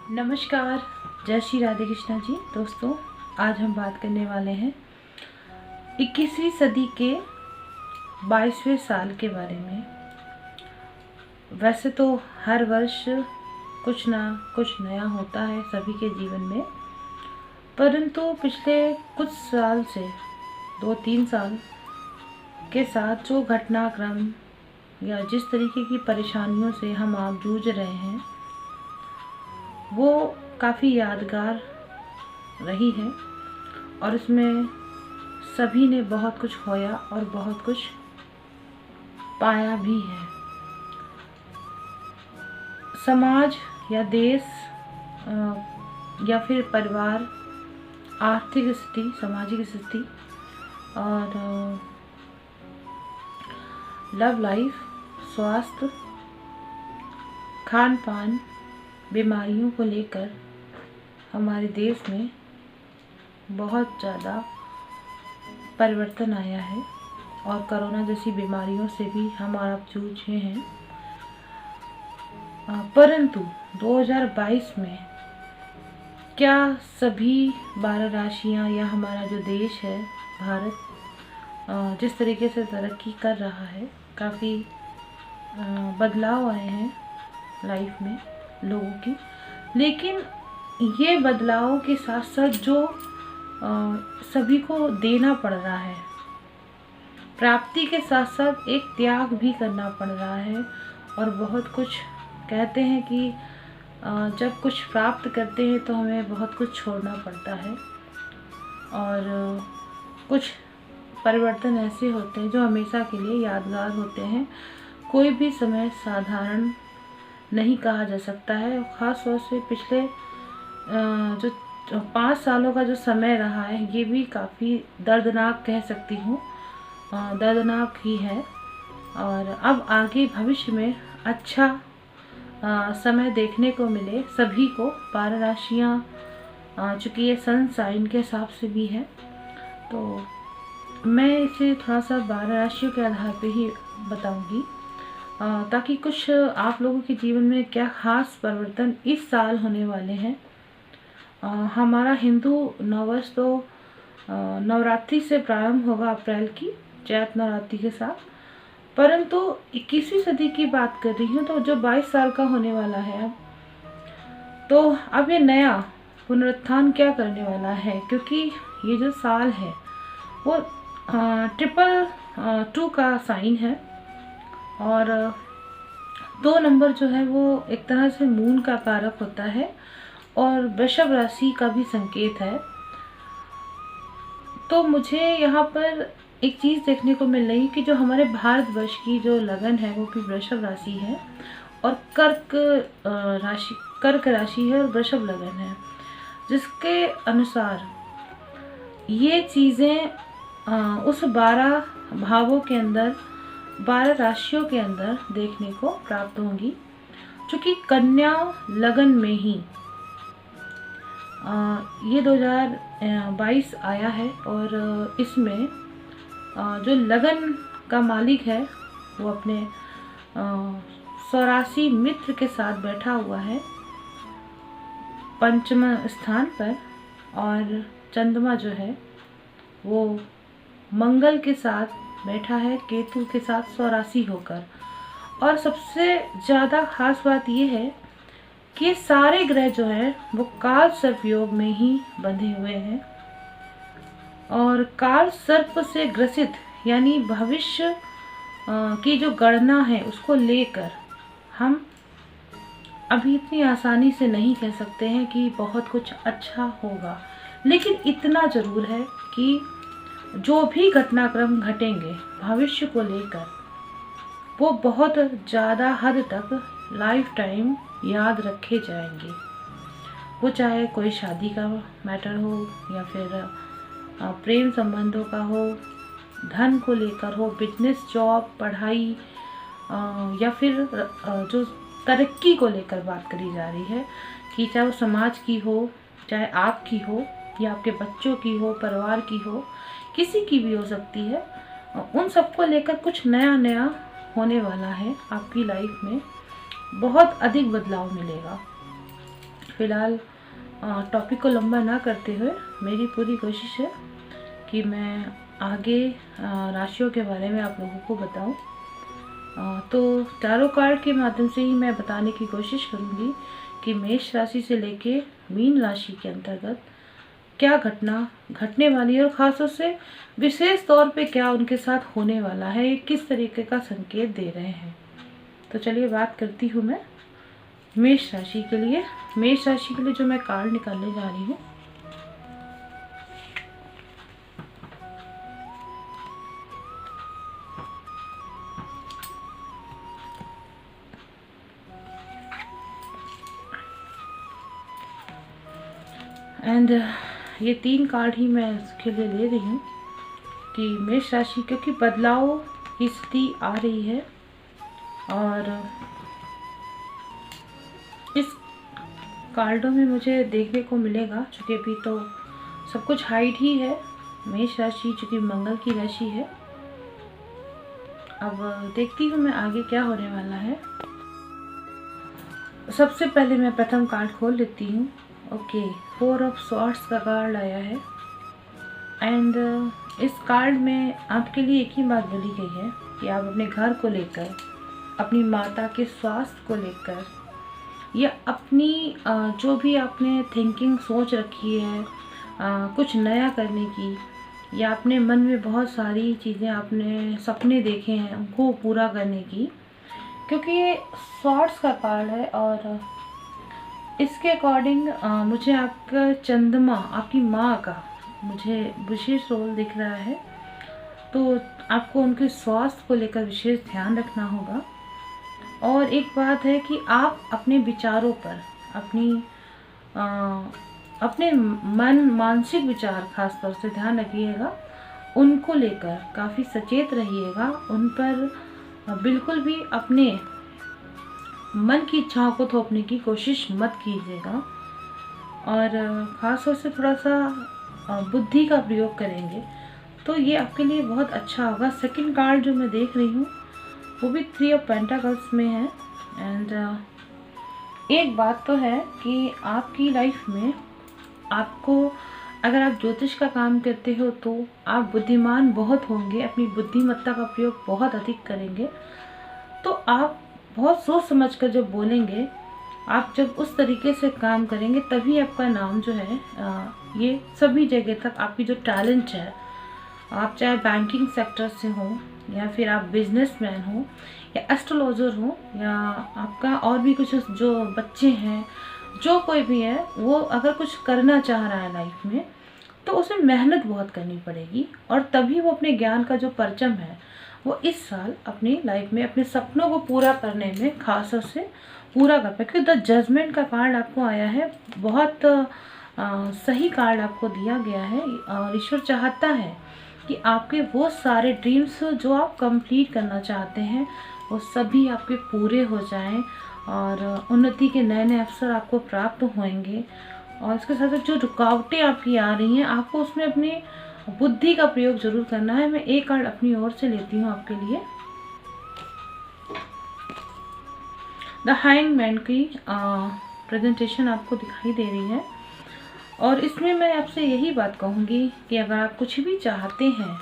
नमस्कार, जय श्री राधे कृष्णा जी। दोस्तों, आज हम बात करने वाले हैं 21वीं सदी के 22वें साल के बारे में। वैसे तो हर वर्ष कुछ ना कुछ नया होता है सभी के जीवन में, परंतु पिछले कुछ साल से 2-3 साल के साथ जो घटनाक्रम या जिस तरीके की परेशानियों से हम आप जूझ रहे हैं वो काफ़ी यादगार रही है और इसमें सभी ने बहुत कुछ खोया और बहुत कुछ पाया भी है। समाज या देश या फिर परिवार, आर्थिक स्थिति, सामाजिक स्थिति और लव लाइफ, स्वास्थ्य, खान पान, बीमारियों को लेकर हमारे देश में बहुत ज़्यादा परिवर्तन आया है और कोरोना जैसी बीमारियों से भी हम आप जूझे हैं। परंतु 2022 में क्या सभी 12 राशियाँ या हमारा जो देश है भारत जिस तरीके से तरक्की कर रहा है, काफ़ी बदलाव आए हैं लाइफ में लोगों की, लेकिन ये बदलाव के साथ साथ जो सभी को देना पड़ रहा है, प्राप्ति के साथ साथ एक त्याग भी करना पड़ रहा है। और बहुत कुछ कहते हैं कि जब कुछ प्राप्त करते हैं तो हमें बहुत कुछ छोड़ना पड़ता है और कुछ परिवर्तन ऐसे होते हैं जो हमेशा के लिए यादगार होते हैं। कोई भी समय साधारण नहीं कहा जा सकता है। ख़ास तौर से पिछले जो 5 सालों का जो समय रहा है ये भी काफ़ी दर्दनाक कह सकती हूँ, दर्दनाक ही है। और अब आगे भविष्य में अच्छा समय देखने को मिले सभी को। 12 राशियाँ चूँकि ये सन साइन के हिसाब से भी है, तो मैं इसे थोड़ा सा 12 राशियों के आधार पे ही बताऊंगी ताकि कुछ आप लोगों के जीवन में क्या खास परिवर्तन इस साल होने वाले हैं। हमारा हिंदू नववर्ष तो नवरात्रि से प्रारंभ होगा, अप्रैल की चैत नवरात्रि के साथ। परंतु 21वीं सदी की बात कर रही हूँ तो जो 22 साल का होने वाला है अब, तो अब ये नया पुनरुत्थान क्या करने वाला है, क्योंकि ये जो साल है वो 222 का साइन है और 2 नंबर जो है वो एक तरह से मून का कारक होता है और वृषभ राशि का भी संकेत है। तो मुझे यहाँ पर एक चीज़ देखने को मिल रही है कि जो हमारे भारतवर्ष की जो लगन है वो भी वृषभ राशि है और कर्क राशि है और वृषभ लगन है, जिसके अनुसार ये चीज़ें उस 12 भावों के अंदर, 12 राशियों के अंदर देखने को प्राप्त होंगी। चूँकि कन्या लगन में ही ये 2022 आया है और इसमें जो लगन का मालिक है वो अपने स्वराशि मित्र के साथ बैठा हुआ है पंचम स्थान पर, और चंद्रमा जो है वो मंगल के साथ बैठा है केतु के साथ स्वराशि होकर। और सबसे ज़्यादा खास बात ये है कि सारे ग्रह जो हैं वो काल सर्प योग में ही बंधे हुए हैं और काल सर्प से ग्रसित यानी भविष्य की जो गणना है उसको लेकर हम अभी इतनी आसानी से नहीं कह सकते हैं कि बहुत कुछ अच्छा होगा, लेकिन इतना ज़रूर है कि जो भी घटनाक्रम घटेंगे भविष्य को लेकर वो बहुत ज़्यादा हद तक लाइफ टाइम याद रखे जाएंगे। वो चाहे कोई शादी का मैटर हो या फिर प्रेम संबंधों का हो, धन को लेकर हो, बिजनेस, जॉब, पढ़ाई या फिर जो तरक्की को लेकर बात करी जा रही है कि चाहे वो समाज की हो, चाहे आपकी हो या आपके बच्चों की हो, परिवार की हो, किसी की भी हो सकती है। उन सबको लेकर कुछ नया नया होने वाला है। आपकी लाइफ में बहुत अधिक बदलाव मिलेगा। फ़िलहाल टॉपिक को लंबा ना करते हुए मेरी पूरी कोशिश है कि मैं आगे राशियों के बारे में आप लोगों को बताऊं। तो टैरो कार्ड के माध्यम से ही मैं बताने की कोशिश करूंगी कि मेष राशि से लेके मीन राशि के अंतर्गत क्या घटना घटने वाली है और ख़ासतौर से विशेष तौर पे क्या उनके साथ होने वाला है, ये किस तरीके का संकेत दे रहे हैं। तो चलिए बात करती हूँ मैं मेष राशि के लिए। मेष राशि के लिए जो मैं कार्ड निकालने जा रही हूँ, एंड ये 3 कार्ड ही मैं इसके लिए ले रही हूँ कि मेष राशि, क्योंकि बदलाव की स्थिति आ रही है और इस कार्डों में मुझे देखने को मिलेगा, चूँकि अभी तो सब कुछ हाइड ही है। मेष राशि चूँकि मंगल की राशि है। अब देखती हूँ मैं आगे क्या होने वाला है। सबसे पहले मैं प्रथम कार्ड खोल लेती हूँ। ओके, 4 ऑफ स्वॉर्ड्स का कार्ड आया है एंड इस कार्ड में आपके लिए एक ही बात बोली गई है कि आप अपने घर को लेकर, अपनी माता के स्वास्थ्य को लेकर या अपनी जो भी आपने थिंकिंग सोच रखी है कुछ नया करने की, या अपने मन में बहुत सारी चीज़ें, आपने सपने देखे हैं उनको पूरा करने की, क्योंकि ये स्वॉर्ड्स का कार्ड है और इसके अकॉर्डिंग मुझे आपका चंद्रमा, आपकी माँ का मुझे विशेष रोल दिख रहा है। तो आपको उनके स्वास्थ्य को लेकर विशेष ध्यान रखना होगा। और एक बात है कि आप अपने विचारों पर, अपने मानसिक विचार खास तौर से ध्यान रखिएगा, उनको लेकर काफ़ी सचेत रहिएगा। उन पर बिल्कुल भी अपने मन की इच्छाओं को थोपने की कोशिश मत कीजिएगा और ख़ास तौर से थोड़ा सा बुद्धि का प्रयोग करेंगे तो ये आपके लिए बहुत अच्छा होगा। सेकंड कार्ड जो मैं देख रही हूँ वो भी 3 ऑफ पेंटाकल्स में है एंड एक बात तो है कि आपकी लाइफ में आपको, अगर आप ज्योतिष का काम करते हो तो आप बुद्धिमान बहुत होंगे, अपनी बुद्धिमत्ता का प्रयोग बहुत अधिक करेंगे। तो आप बहुत सोच समझ कर जब बोलेंगे, आप जब उस तरीके से काम करेंगे तभी आपका नाम जो है ये सभी जगह तक, आपकी जो टैलेंट है, आप चाहे बैंकिंग सेक्टर से हो या फिर आप बिजनेसमैन हो या एस्ट्रोलॉजर हो या आपका और भी कुछ जो बच्चे हैं, जो कोई भी है, वो अगर कुछ करना चाह रहा है लाइफ में तो उसे मेहनत बहुत करनी पड़ेगी और तभी वो अपने ज्ञान का जो परचम है वो इस साल अपनी लाइफ में अपने सपनों को पूरा करने में खास तौर से पूरा कर पाए। क्योंकि द जजमेंट का कार्ड आपको आया है, बहुत सही कार्ड आपको दिया गया है और ईश्वर चाहता है कि आपके वो सारे ड्रीम्स जो आप कंप्लीट करना चाहते हैं वो सभी आपके पूरे हो जाएं और उन्नति के नए नए अवसर आपको प्राप्त होंगे। और इसके साथ साथ जो रुकावटें आपकी आ रही हैं, आपको उसमें अपनी बुद्धि का प्रयोग जरूर करना है। मैं एक कार्ड अपनी ओर से लेती हूँ आपके लिए। द हैंगमैन की प्रेजेंटेशन आपको दिखाई दे रही है और इसमें मैं आपसे यही बात कहूँगी कि अगर आप कुछ भी चाहते हैं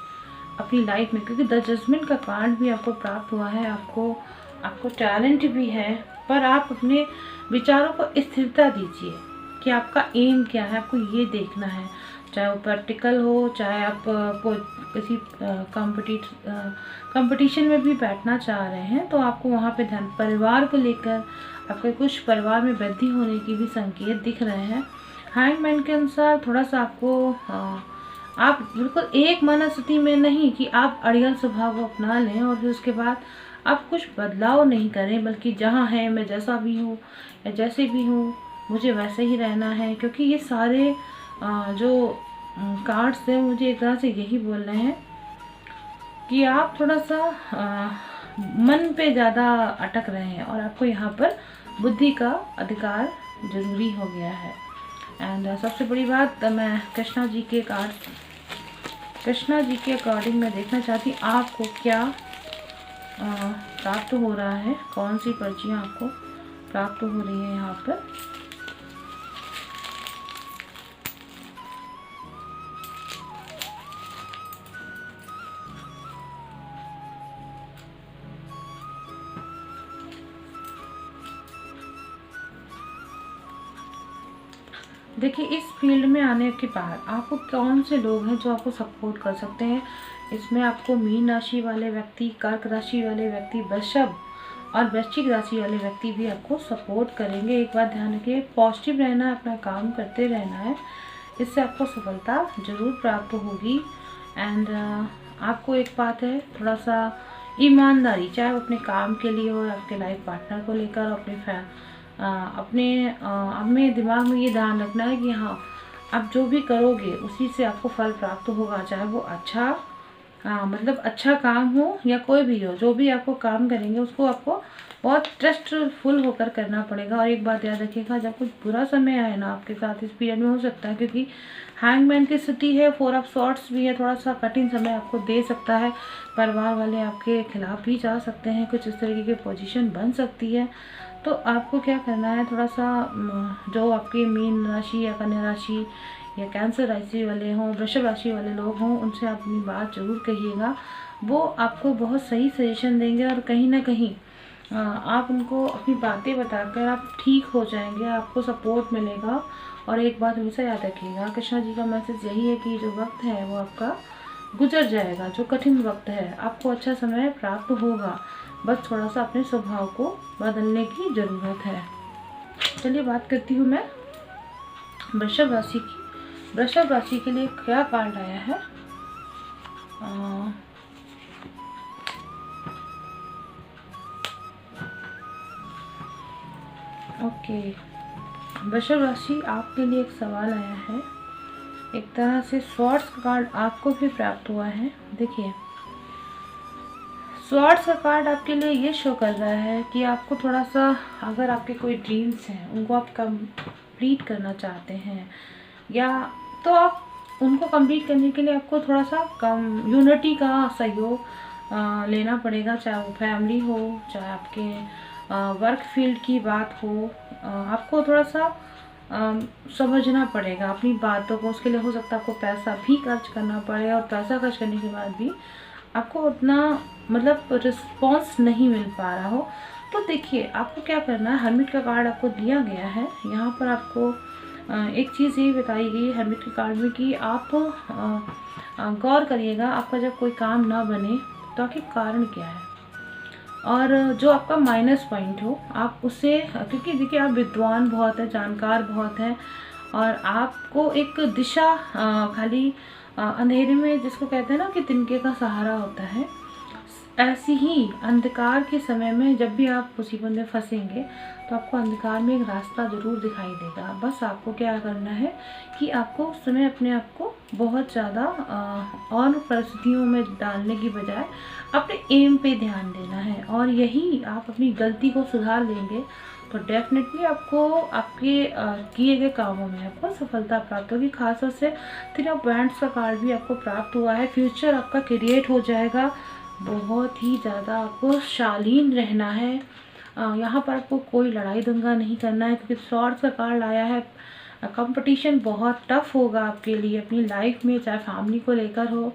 अपनी लाइफ में, क्योंकि द जजमेंट का कार्ड भी आपको प्राप्त हुआ है, आपको टैलेंट भी है, पर आप अपने विचारों को स्थिरता दीजिए कि आपका एम क्या है, आपको ये देखना है। चाहे वो प्रैक्टिकल हो, चाहे आप किसी कंपटीशन में भी बैठना चाह रहे हैं तो आपको वहाँ पे ध्यान, परिवार को लेकर आपके कुछ परिवार में वृद्धि होने की भी संकेत दिख रहे हैं। हैंगमैन के अनुसार थोड़ा सा आपको आप बिल्कुल एक मनस्थिति में नहीं कि आप अड़ियल स्वभाव को अपना लें और फिर उसके बाद आप कुछ बदलाव नहीं करें, बल्कि जहाँ है मैं जैसा भी हूँ या जैसे भी हूँ मुझे वैसे ही रहना है। क्योंकि ये सारे जो कार्ड्स हैं मुझे एक तरह से यही बोल रहे हैं कि आप थोड़ा सा मन पे ज़्यादा अटक रहे हैं और आपको यहाँ पर बुद्धि का अधिकार जरूरी हो गया है। एंड सबसे बड़ी बात, मैं कृष्णा जी के अकॉर्डिंग मैं देखना चाहती हूँ आपको क्या प्राप्त हो रहा है, कौन सी पर्चियाँ आपको प्राप्त हो रही है यहाँ पर। देखिए, इस फील्ड में आने के बाद आपको कौन से लोग हैं जो आपको सपोर्ट कर सकते हैं। इसमें आपको मीन राशि वाले व्यक्ति, कर्क राशि वाले व्यक्ति, वृषभ और वृश्चिक राशि वाले व्यक्ति भी आपको सपोर्ट करेंगे। एक बात ध्यान रखिए, पॉजिटिव रहना है, अपना काम करते रहना है, इससे आपको सफलता जरूर प्राप्त होगी। एंड आपको एक बात है, थोड़ा सा ईमानदारी, चाहे वो अपने काम के लिए हो, आपके लाइफ पार्टनर को लेकर, अपने दिमाग में ये ध्यान रखना है कि हाँ, आप जो भी करोगे उसी से आपको फल प्राप्त होगा। चाहे वो अच्छा मतलब अच्छा काम हो या कोई भी हो, जो भी आपको काम करेंगे उसको आपको बहुत ट्रस्टफुल होकर करना पड़ेगा। और एक बात याद रखिएगा, जब कुछ बुरा समय आए ना आपके साथ, इस पीरियड में हो सकता है, क्योंकि हैंगमैन की स्थिति है, 4 ऑफ सॉर्ड्स भी है, थोड़ा सा कठिन समय आपको दे सकता है। परिवार वाले आपके खिलाफ भी जा सकते हैं, कुछ इस तरीके की पोजीशन बन सकती है। तो आपको क्या करना है, थोड़ा सा जो आपकी मीन राशि या कन्या राशि या कैंसर राशि वाले हों, वृषभ राशि वाले लोग हों, उनसे आप अपनी बात जरूर कहिएगा। वो आपको बहुत सही सजेशन देंगे और कहीं ना कहीं आप उनको अपनी बातें बताकर आप ठीक हो जाएंगे, आपको सपोर्ट मिलेगा। और एक बात हमेशा याद रखिएगा, कृष्णा जी का मैसेज यही है कि जो वक्त है वो आपका गुजर जाएगा, जो कठिन वक्त है, आपको अच्छा समय प्राप्त होगा। बस थोड़ा सा अपने स्वभाव को बदलने की ज़रूरत है। चलिए बात करती हूँ मैं वृषभ राशि की। वृषभ राशि के लिए क्या कार्ड आया है? ओके, वृषभ राशि, आपके लिए एक सवाल आया है। एक तरह से स्वॉर्ड्स का कार्ड आपको भी प्राप्त हुआ है। देखिए, स्वॉर्ड्स का कार्ड आपके लिए ये शो कर रहा है कि आपको थोड़ा सा, अगर आपके कोई ड्रीम्स हैं उनको आप कंप्लीट करना चाहते हैं, या तो आप उनको कंप्लीट करने के लिए आपको थोड़ा सा यूनिटी का सहयोग लेना पड़ेगा। चाहे वो फैमिली हो, चाहे आपके वर्क फील्ड की बात हो, आपको थोड़ा सा समझना पड़ेगा अपनी बातों को। उसके लिए हो सकता है आपको पैसा भी खर्च करना पड़े, और पैसा खर्च करने के बाद भी आपको उतना मतलब रिस्पॉन्स नहीं मिल पा रहा हो। तो देखिए, आपको क्या करना है, हर्मिट का कार्ड आपको दिया गया है। यहाँ पर आपको एक चीज़ ये बताई गई है हर्मिट के कार्ड में कि आप गौर करिएगा, आपका जब कोई काम ना बने तो आखिर कारण क्या है, और जो आपका माइनस पॉइंट हो आप उसे, क्योंकि देखिए आप विद्वान बहुत है, जानकार बहुत हैं, और आपको एक दिशा खाली अंधेरे में, जिसको कहते हैं ना कि तिनके का सहारा होता है, ऐसी ही अंधकार के समय में जब भी आप मुसीबत में फंसेंगे तो आपको अंधकार में एक रास्ता ज़रूर दिखाई देगा। बस आपको क्या करना है कि आपको उस समय अपने आप को बहुत ज़्यादा और परिस्थितियों में डालने की बजाय अपने एम पे ध्यान देना है, और यही आप अपनी गलती को सुधार लेंगे तो डेफिनेटली आपको आपके किए गए कामों में आपको सफलता प्राप्त होगी। खासतौर से 3 ऑफ वैंड्स का कार्ड भी आपको प्राप्त हुआ है। फ्यूचर आपका क्रिएट हो जाएगा, बहुत ही ज़्यादा आपको शालीन रहना है। यहाँ पर आपको कोई लड़ाई दंगा नहीं करना है, क्योंकि स्वॉर्ड्स का कार्ड आया है। कंपटीशन बहुत टफ होगा आपके लिए अपनी लाइफ में, चाहे फैमिली को लेकर हो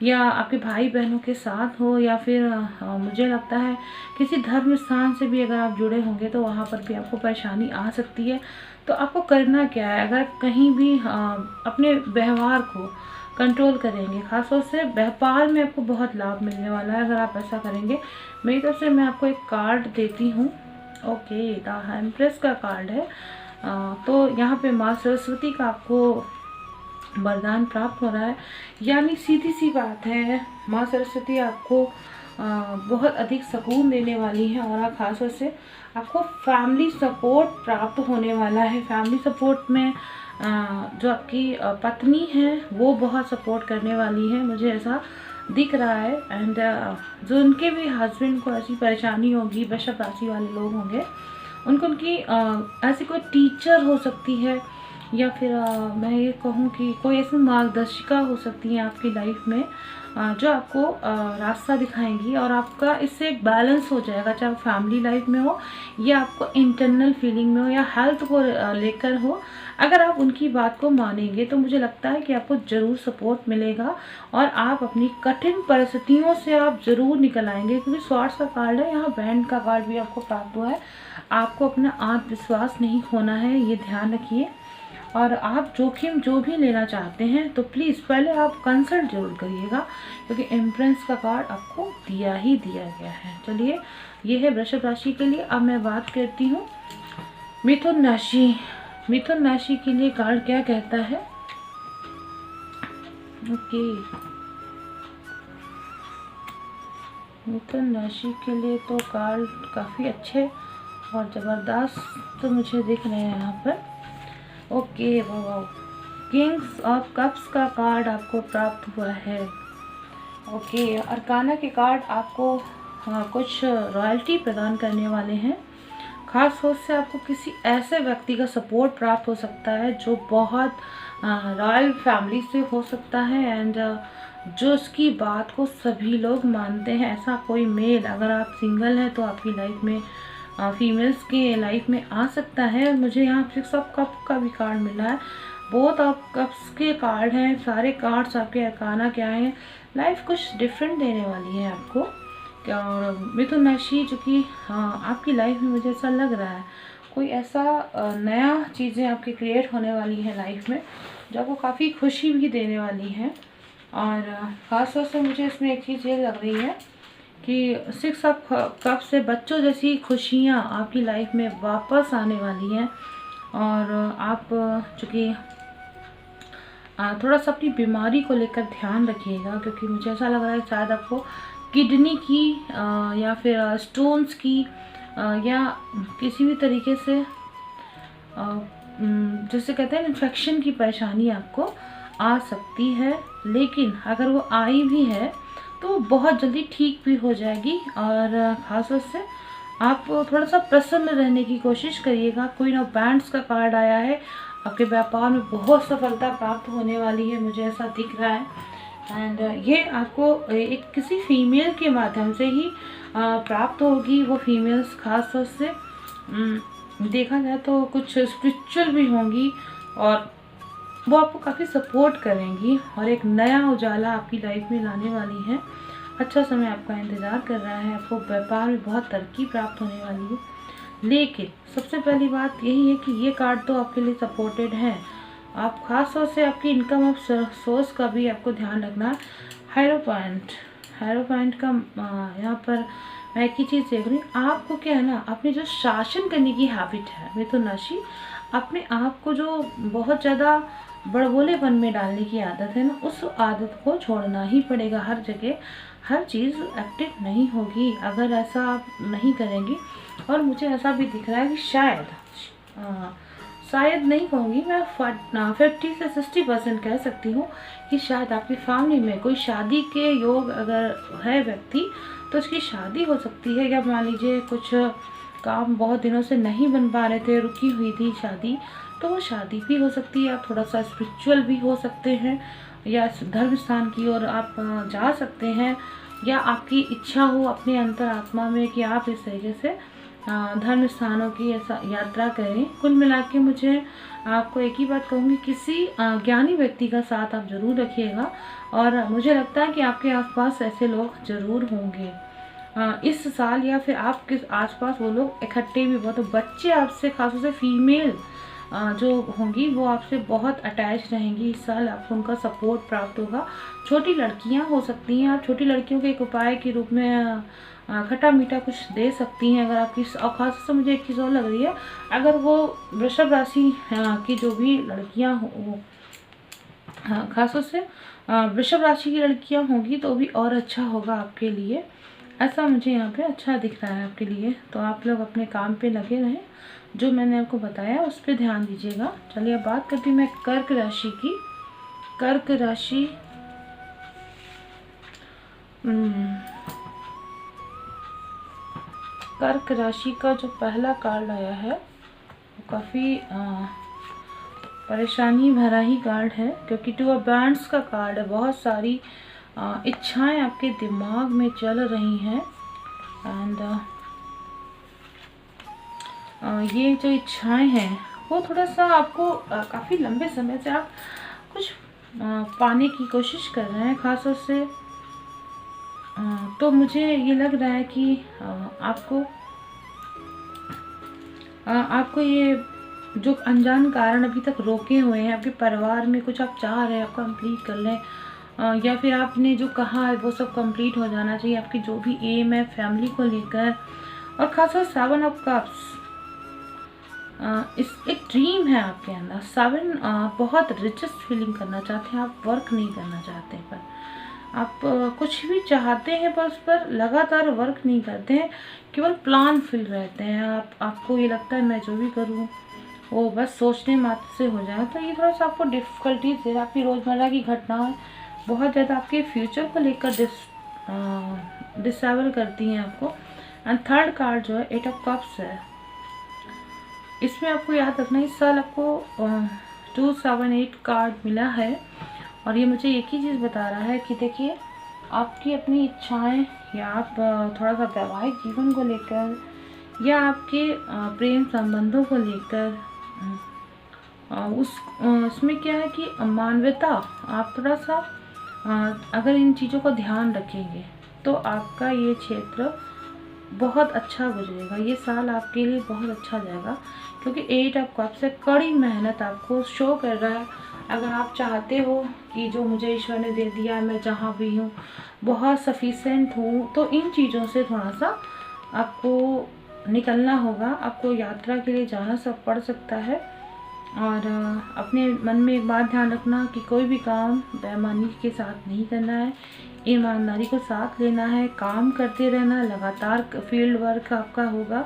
या आपके भाई बहनों के साथ हो, या फिर मुझे लगता है किसी धर्म स्थान से भी अगर आप जुड़े होंगे तो वहाँ पर भी आपको परेशानी आ सकती है। तो आपको करना क्या है, अगर कहीं भी अपने व्यवहार को कंट्रोल करेंगे, खासतौर से व्यापार में आपको बहुत लाभ मिलने वाला है अगर आप ऐसा करेंगे। मेरी तरफ से मैं आपको एक कार्ड देती हूँ। ओके, द एम्प्रेस का कार्ड है। तो यहाँ पे माँ सरस्वती का आपको वरदान प्राप्त हो रहा है, यानी सीधी सी बात है, माँ सरस्वती आपको बहुत अधिक सुकून देने वाली है, और खासतौर से आपको फैमिली सपोर्ट प्राप्त होने वाला है। फैमिली सपोर्ट में जो आपकी पत्नी है वो बहुत सपोर्ट करने वाली है, मुझे ऐसा दिख रहा है। एंड जो उनके भी हस्बैंड को ऐसी परेशानी होगी, वृषभ राशि वाले लोग होंगे, उनको उनकी ऐसी कोई टीचर हो सकती है, या फिर मैं ये कहूँ कि कोई ऐसी मार्गदर्शिका हो सकती है आपकी लाइफ में जो आपको रास्ता दिखाएंगी, और आपका इससे एक बैलेंस हो जाएगा, चाहे फैमिली लाइफ में हो या आपको इंटरनल फीलिंग में हो या हेल्थ को लेकर हो। अगर आप उनकी बात को मानेंगे तो मुझे लगता है कि आपको ज़रूर सपोर्ट मिलेगा, और आप अपनी कठिन परिस्थितियों से आप ज़रूर निकल आएंगे। क्योंकि स्वॉर्ड्स का कार्ड है, यहाँ बैंड का कार्ड भी आपको प्राप्त हुआ है। आपको अपना आत्मविश्वास नहीं खोना है, ये ध्यान रखिए। और आप जोखिम जो भी लेना चाहते हैं तो प्लीज़ पहले आप कंसल्ट जरूर करिएगा, क्योंकि एम्प्रेस का कार्ड आपको दिया ही दिया गया है। चलिए, ये है वृषभ राशि के लिए। अब मैं बात करती हूँ मिथुन राशि। मिथुन राशि के लिए कार्ड क्या कहता है? ओके, मिथुन राशि के लिए तो कार्ड काफ़ी अच्छे और ज़बरदस्त तो मुझे दिख रहे हैं यहाँ पर। ओके, वाह, किंग्स ऑफ कप्स का कार्ड आपको प्राप्त हुआ है। ओके, अरकाना के कार्ड आपको कुछ रॉयल्टी प्रदान करने वाले हैं। खास तौर से आपको किसी ऐसे व्यक्ति का सपोर्ट प्राप्त हो सकता है जो बहुत रॉयल फैमिली से हो सकता है, एंड जो उसकी बात को सभी लोग मानते हैं। ऐसा कोई मेल, अगर आप सिंगल हैं तो आपकी लाइफ में फीमेल्स के लाइफ में आ सकता है। मुझे यहाँ 6 ऑफ कप का भी कार्ड मिला है, बहुत ऑफ कप्स के कार्ड हैं। सारे कार्ड्स आपके अरकाना क्या है, लाइफ कुछ डिफरेंट देने वाली है आपको। और मिथुन राशि जो कि आपकी लाइफ में मुझे ऐसा लग रहा है कोई ऐसा नया चीज़ें आपकी क्रिएट होने वाली है लाइफ में, जो आपको काफ़ी खुशी भी देने वाली है। और ख़ास तौर से मुझे इसमें एक चीज़ ये लग रही है कि 6 ऑफ कप से बच्चों जैसी खुशियाँ आपकी लाइफ में वापस आने वाली हैं। और आप चूँकि थोड़ा सा अपनी बीमारी को लेकर ध्यान रखिएगा, क्योंकि मुझे ऐसा लग रहा है शायद आपको किडनी की या फिर स्टोन्स की या किसी भी तरीके से जैसे कहते हैं इन्फेक्शन की परेशानी आपको आ सकती है। लेकिन अगर वो आई भी है तो बहुत जल्दी ठीक भी हो जाएगी। और ख़ासतौर से आप थोड़ा सा प्रसन्न रहने की कोशिश करिएगा। क्वीन ऑफ बैंड्स का कार्ड आया है, आपके व्यापार में बहुत सफलता प्राप्त होने वाली है, मुझे ऐसा दिख रहा है। एंड ये आपको एक किसी फीमेल के माध्यम से ही प्राप्त होगी। वो फीमेल्स खास तौर से देखा जाए तो कुछ स्पिरिचुअल भी होंगी और वो आपको काफ़ी सपोर्ट करेंगी और एक नया उजाला आपकी लाइफ में लाने वाली है। अच्छा समय आपका इंतज़ार कर रहा है, आपको व्यापार में बहुत तरक्की प्राप्त होने वाली है। लेकिन सबसे पहली बात यही है कि ये कार्ड तो आपके लिए सपोर्टेड है। आप खास तौर से आपकी इनकम ऑफ सोर्स का भी आपको ध्यान रखना है। हायरोफाइंट का यहाँ पर मैं एक ही चीज़ देख रही हूँ, आपको क्या है ना, अपनी जो शासन करने की हैबिट है मिथुन राशि, अपने आप को जो बहुत ज़्यादा बड़बोलेपन में डालने की आदत है ना, उस आदत को छोड़ना ही पड़ेगा। हर जगह हर चीज़ एक्टिव नहीं होगी अगर ऐसा आप नहीं करेंगी। और मुझे ऐसा भी दिख रहा है कि शायद नहीं कहूँगी मैं, 50 से 60% कह सकती हूँ कि शायद आपकी फैमिली में कोई शादी के योग अगर है व्यक्ति तो उसकी शादी हो सकती है। या मान लीजिए कुछ काम बहुत दिनों से नहीं बन पा रहे थे, रुकी हुई थी शादी, तो वो शादी भी हो सकती है। आप थोड़ा सा स्पिरिचुअल भी हो सकते हैं या धर्म स्थान की ओर आप जा सकते हैं, या आपकी इच्छा हो अपने अंतर आत्मा में कि आप इस तरीके से धर्म स्थानों की ऐसा यात्रा करें। कुल मिला के मुझे आपको एक ही बात कहूँगी, किसी ज्ञानी व्यक्ति का साथ आप ज़रूर रखिएगा। और मुझे लगता है कि आपके आसपास ऐसे लोग ज़रूर होंगे इस साल, या फिर आपके आसपास वो लोग इकट्ठे भी बहुत। बच्चे आपसे, खासतौर से फीमेल जो होंगी वो आपसे बहुत अटैच रहेंगी इस साल, आपको उनका सपोर्ट प्राप्त होगा। छोटी लड़कियां हो सकती हैं, आप छोटी लड़कियों के एक उपाय के रूप में खट्टा मीठा कुछ दे सकती हैं अगर आपकी। और खास से मुझे एक चीज़ और लग रही है, अगर वो वृषभ राशि की जो भी लड़कियां हो, खासतौर से वृषभ राशि की लड़कियां होंगी तो भी और अच्छा होगा आपके लिए। ऐसा मुझे यहाँ पे अच्छा दिख रहा है आपके लिए। तो आप लोग अपने काम पे लगे रहें, जो मैंने आपको बताया उस पर ध्यान दीजिएगा। चलिए अब बात करती हूँ मैं कर्क राशि की। कर्क राशि कर्क राशि का जो पहला कार्ड आया है वो काफ़ी परेशानी भरा ही कार्ड है, क्योंकि 2 ऑफ बैंड्स का कार्ड है। बहुत सारी इच्छाएं आपके दिमाग में चल रही हैं। एंड ये जो इच्छाएं हैं वो थोड़ा सा आपको काफ़ी लंबे समय से आप कुछ पाने की कोशिश कर रहे हैं खासतौर से। तो मुझे ये लग रहा है कि आपको ये जो अनजान कारण अभी तक रोके हुए हैं, आपके परिवार में कुछ आप चाह रहे हैं आप कंप्लीट कर लें, या फिर आपने जो कहा है वो सब कंप्लीट हो जाना चाहिए, आपकी जो भी एम है फैमिली को लेकर। और खासकर 7 ऑफ कप्स, इस एक ड्रीम है आपके अंदर। 7 बहुत रिचेस्ट फीलिंग करना चाहते हैं, आप वर्क नहीं करना चाहते, पर आप कुछ भी चाहते हैं पर उस पर लगातार वर्क नहीं करते हैं, केवल प्लान फिल रहते हैं। आपको ये लगता है मैं जो भी करूँ वो बस सोचने मात्र से हो जाए। तो ये थोड़ा सा आपको डिफ़िकल्टीज है, आपकी रोज़मर्रा की घटनाएं बहुत ज़्यादा आपके फ्यूचर को लेकर डिसेबल करती हैं आपको। एंड थर्ड कार्ड जो है 8 ऑफ कप्स है, इसमें आपको याद रखना इस साल आपको 2, 7, 8 कार्ड मिला है। और ये मुझे एक ही चीज़ बता रहा है कि देखिए आपकी अपनी इच्छाएं, या आप थोड़ा सा वैवाहिक जीवन को लेकर, या आपके प्रेम संबंधों को लेकर, उसमें क्या है कि मानवता, आप थोड़ा सा अगर इन चीज़ों का ध्यान रखेंगे तो आपका ये क्षेत्र बहुत अच्छा गुजरेगा। ये साल आपके लिए बहुत अच्छा जाएगा, क्योंकि 8 ऑफ कप्स से कड़ी मेहनत आपको शो कर रहा है। अगर आप चाहते हो कि जो मुझे ईश्वर ने दे दिया है मैं जहाँ भी हूँ बहुत सफिशेंट हूँ, तो इन चीज़ों से थोड़ा सा आपको निकलना होगा। आपको यात्रा के लिए जाना सब पड़ सकता है। और अपने मन में एक बात ध्यान रखना कि कोई भी काम बेईमानी के साथ नहीं करना है, ईमानदारी को साथ लेना है, काम करते रहना, लगातार फील्ड वर्क आपका होगा।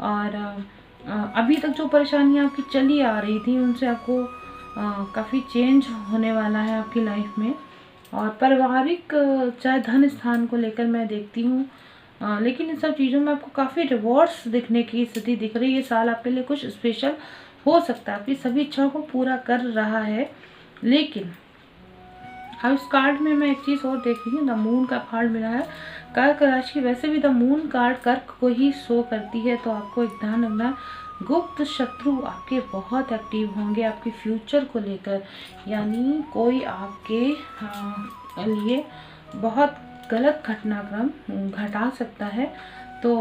और अभी तक जो परेशानियाँ आपकी चली आ रही थी उनसे आपको काफ़ी चेंज होने वाला है आपकी लाइफ में। और पारिवारिक चाहे धन स्थान को लेकर मैं देखती हूँ, लेकिन इन सब चीज़ों में आपको काफ़ी रिवॉर्ड्स दिखने की स्थिति दिख रही है। ये साल आपके लिए कुछ स्पेशल हो सकता है, आपकी सभी इच्छाओं को पूरा कर रहा है। लेकिन अब इस कार्ड में मैं एक चीज़ और देख रही हूँ, द मून का कार्ड मिला है। कर्क राशि, वैसे भी द मून कार्ड कर्क को ही शो करती है, तो आपको एक ध्यान रखना, गुप्त शत्रु आपके बहुत एक्टिव होंगे आपके फ्यूचर को लेकर, यानी कोई आपके लिए बहुत गलत घटनाक्रम घटा सकता है। तो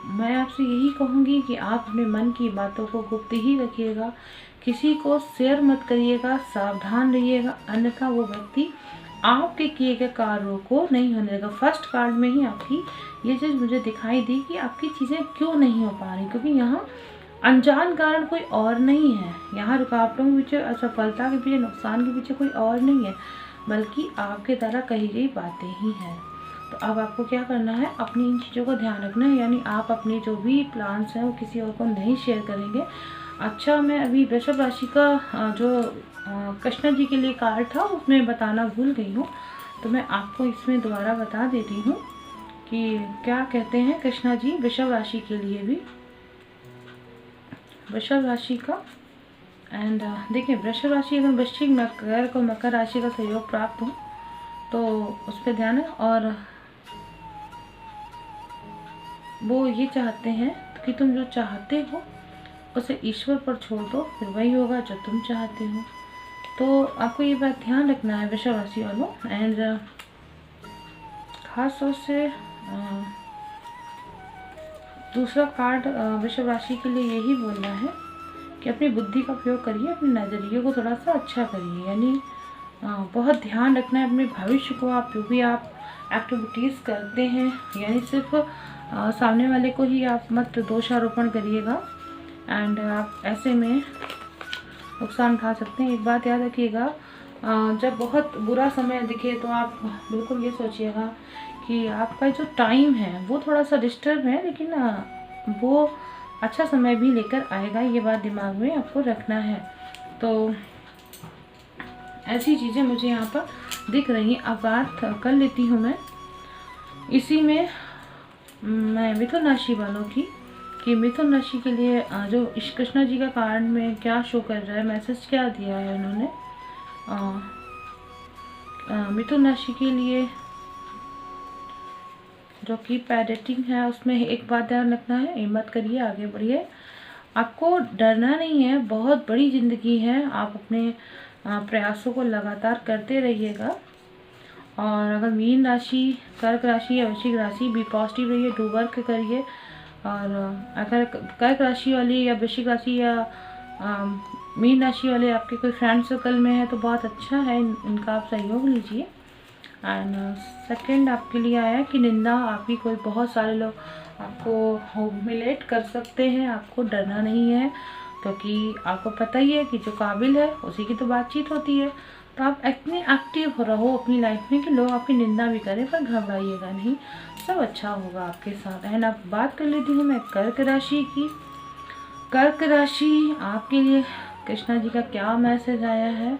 मैं आपसे यही कहूँगी कि आप अपने मन की बातों को गुप्त ही रखिएगा, किसी को शेयर मत करिएगा, सावधान रहिएगा, अन्यथा वो व्यक्ति आपके किए गए कार्यों को नहीं होने देगा। फर्स्ट कार्ड में ही आपकी ये चीज़ मुझे दिखाई दी कि आपकी चीज़ें क्यों नहीं हो पा रही, क्योंकि यहाँ अनजान कारण कोई और नहीं है। यहाँ रुकावटों के पीछे, असफलता के पीछे, नुकसान के पीछे कोई और नहीं है, बल्कि आपके द्वारा कही गई बातें ही हैं। तो अब आपको क्या करना है, अपनी इन चीज़ों का ध्यान रखना है, यानी आप अपने जो भी प्लान्स हैं वो किसी और को नहीं शेयर करेंगे। अच्छा, मैं अभी वृषभ राशि का जो कृष्णा जी के लिए कार्ड था उसमें बताना भूल गई हूँ, तो मैं आपको इसमें दोबारा बता देती हूँ कि क्या कहते हैं कृष्णा जी वृषभ राशि के लिए भी, वृषभ राशि का। एंड देखिए वृषभ राशि अगर वृश्चिक मकर को मकर राशि का सहयोग प्राप्त हो तो उस पर ध्यान है। और वो ये चाहते हैं कि तुम जो चाहते हो उसे ईश्वर पर छोड़ दो, फिर वही होगा जो तुम चाहते हो। तो आपको ये बात ध्यान रखना है वृषभ राशि वालों। एंड खास तौर से दूसरा कार्ड वृषभ राशि के लिए यही बोलना है कि अपनी बुद्धि का प्रयोग करिए, अपने नज़रिए को थोड़ा सा अच्छा करिए, यानी बहुत ध्यान रखना है अपने भविष्य को। आप जो भी आप एक्टिविटीज़ करते हैं, यानी सिर्फ सामने वाले को ही आप मत दोषारोपण करिएगा, एंड आप ऐसे में नुकसान उठा सकते हैं। एक बात याद रखिएगा, जब बहुत बुरा समय दिखे तो आप बिल्कुल ये सोचिएगा कि आपका जो टाइम है वो थोड़ा सा डिस्टर्ब है, लेकिन वो अच्छा समय भी लेकर आएगा, ये बात दिमाग में आपको रखना है। तो ऐसी चीज़ें मुझे यहाँ पर दिख रही हैं। अब बात कर लेती हूँ मैं इसी में मैं मिथुन राशि वालों की, कि मिथुन राशि के लिए जो कृष्णा जी का कार्ड में क्या शो कर रहा है, मैसेज क्या दिया है उन्होंने मिथुन राशि के लिए। जो कि पैडेटिंग है उसमें एक बात ध्यान रखना है, हिम्मत करिए, आगे बढ़िए, आपको डरना नहीं है, बहुत बड़ी ज़िंदगी है, आप अपने प्रयासों को लगातार करते रहिएगा। और अगर मीन राशि, कर्क राशि या वृश्चिक राशि, भी पॉजिटिव रहिए, डू वर्क करिए। और अगर कर्क राशि वाली या वृश्चिक राशि या मीन राशि वाले आपके कोई फ्रेंड सर्कल में है तो बहुत अच्छा है, इनका आप सहयोग लीजिए। एंड सेकंड आपके लिए आया कि निंदा आपकी कोई बहुत सारे लोग आपको ह्यूमिलेट कर सकते हैं, आपको डरना नहीं है, क्योंकि आपको पता ही है कि जो काबिल है उसी की तो बातचीत होती है। तो आप इतने एक्टिव रहो अपनी लाइफ में कि लोग आपकी निंदा भी करें पर घबराइएगा नहीं, सब अच्छा होगा आपके साथ। एंड अब बात कर लेती हूँ मैं कर्क राशि की। कर्क राशि आपके लिए कृष्णा जी का क्या मैसेज आया है।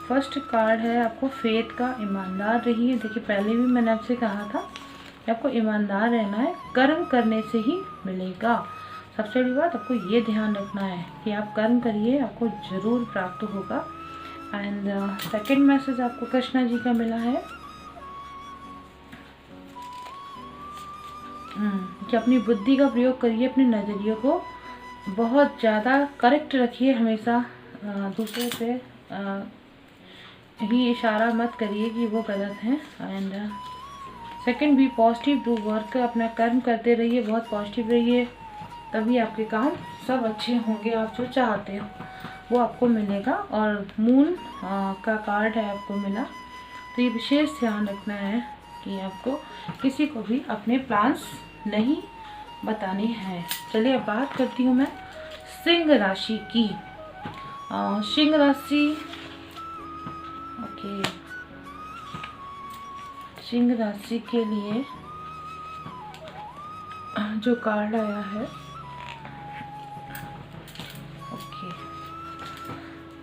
फर्स्ट कार्ड है आपको फेथ का, ईमानदार रहिए। देखिए पहले भी मैंने आपसे कहा था कि आपको ईमानदार रहना है, कर्म करने से ही मिलेगा। सबसे बड़ी बात आपको ये ध्यान रखना है कि आप कर्म करिए, आपको ज़रूर प्राप्त होगा। एंड सेकंड मैसेज आपको कृष्णा जी का मिला है कि अपनी बुद्धि का प्रयोग करिए, अपने नज़रिए को बहुत ज़्यादा करेक्ट रखिए, हमेशा दूसरे पे ही इशारा मत करिए कि वो गलत हैं। एंड सेकंड भी पॉजिटिव डू वर्क, अपना कर्म करते रहिए, बहुत पॉजिटिव रहिए, तभी आपके काम सब अच्छे होंगे, आप जो चाहते हो वो आपको मिलेगा। और मून का कार्ड है आपको मिला, तो ये विशेष ध्यान रखना है कि आपको किसी को भी अपने प्लान्स नहीं बताने हैं। चलिए अब बात करती हूँ मैं सिंह राशि की। सिंह राशि ओके, सिंह राशि के लिए जो कार्ड आया है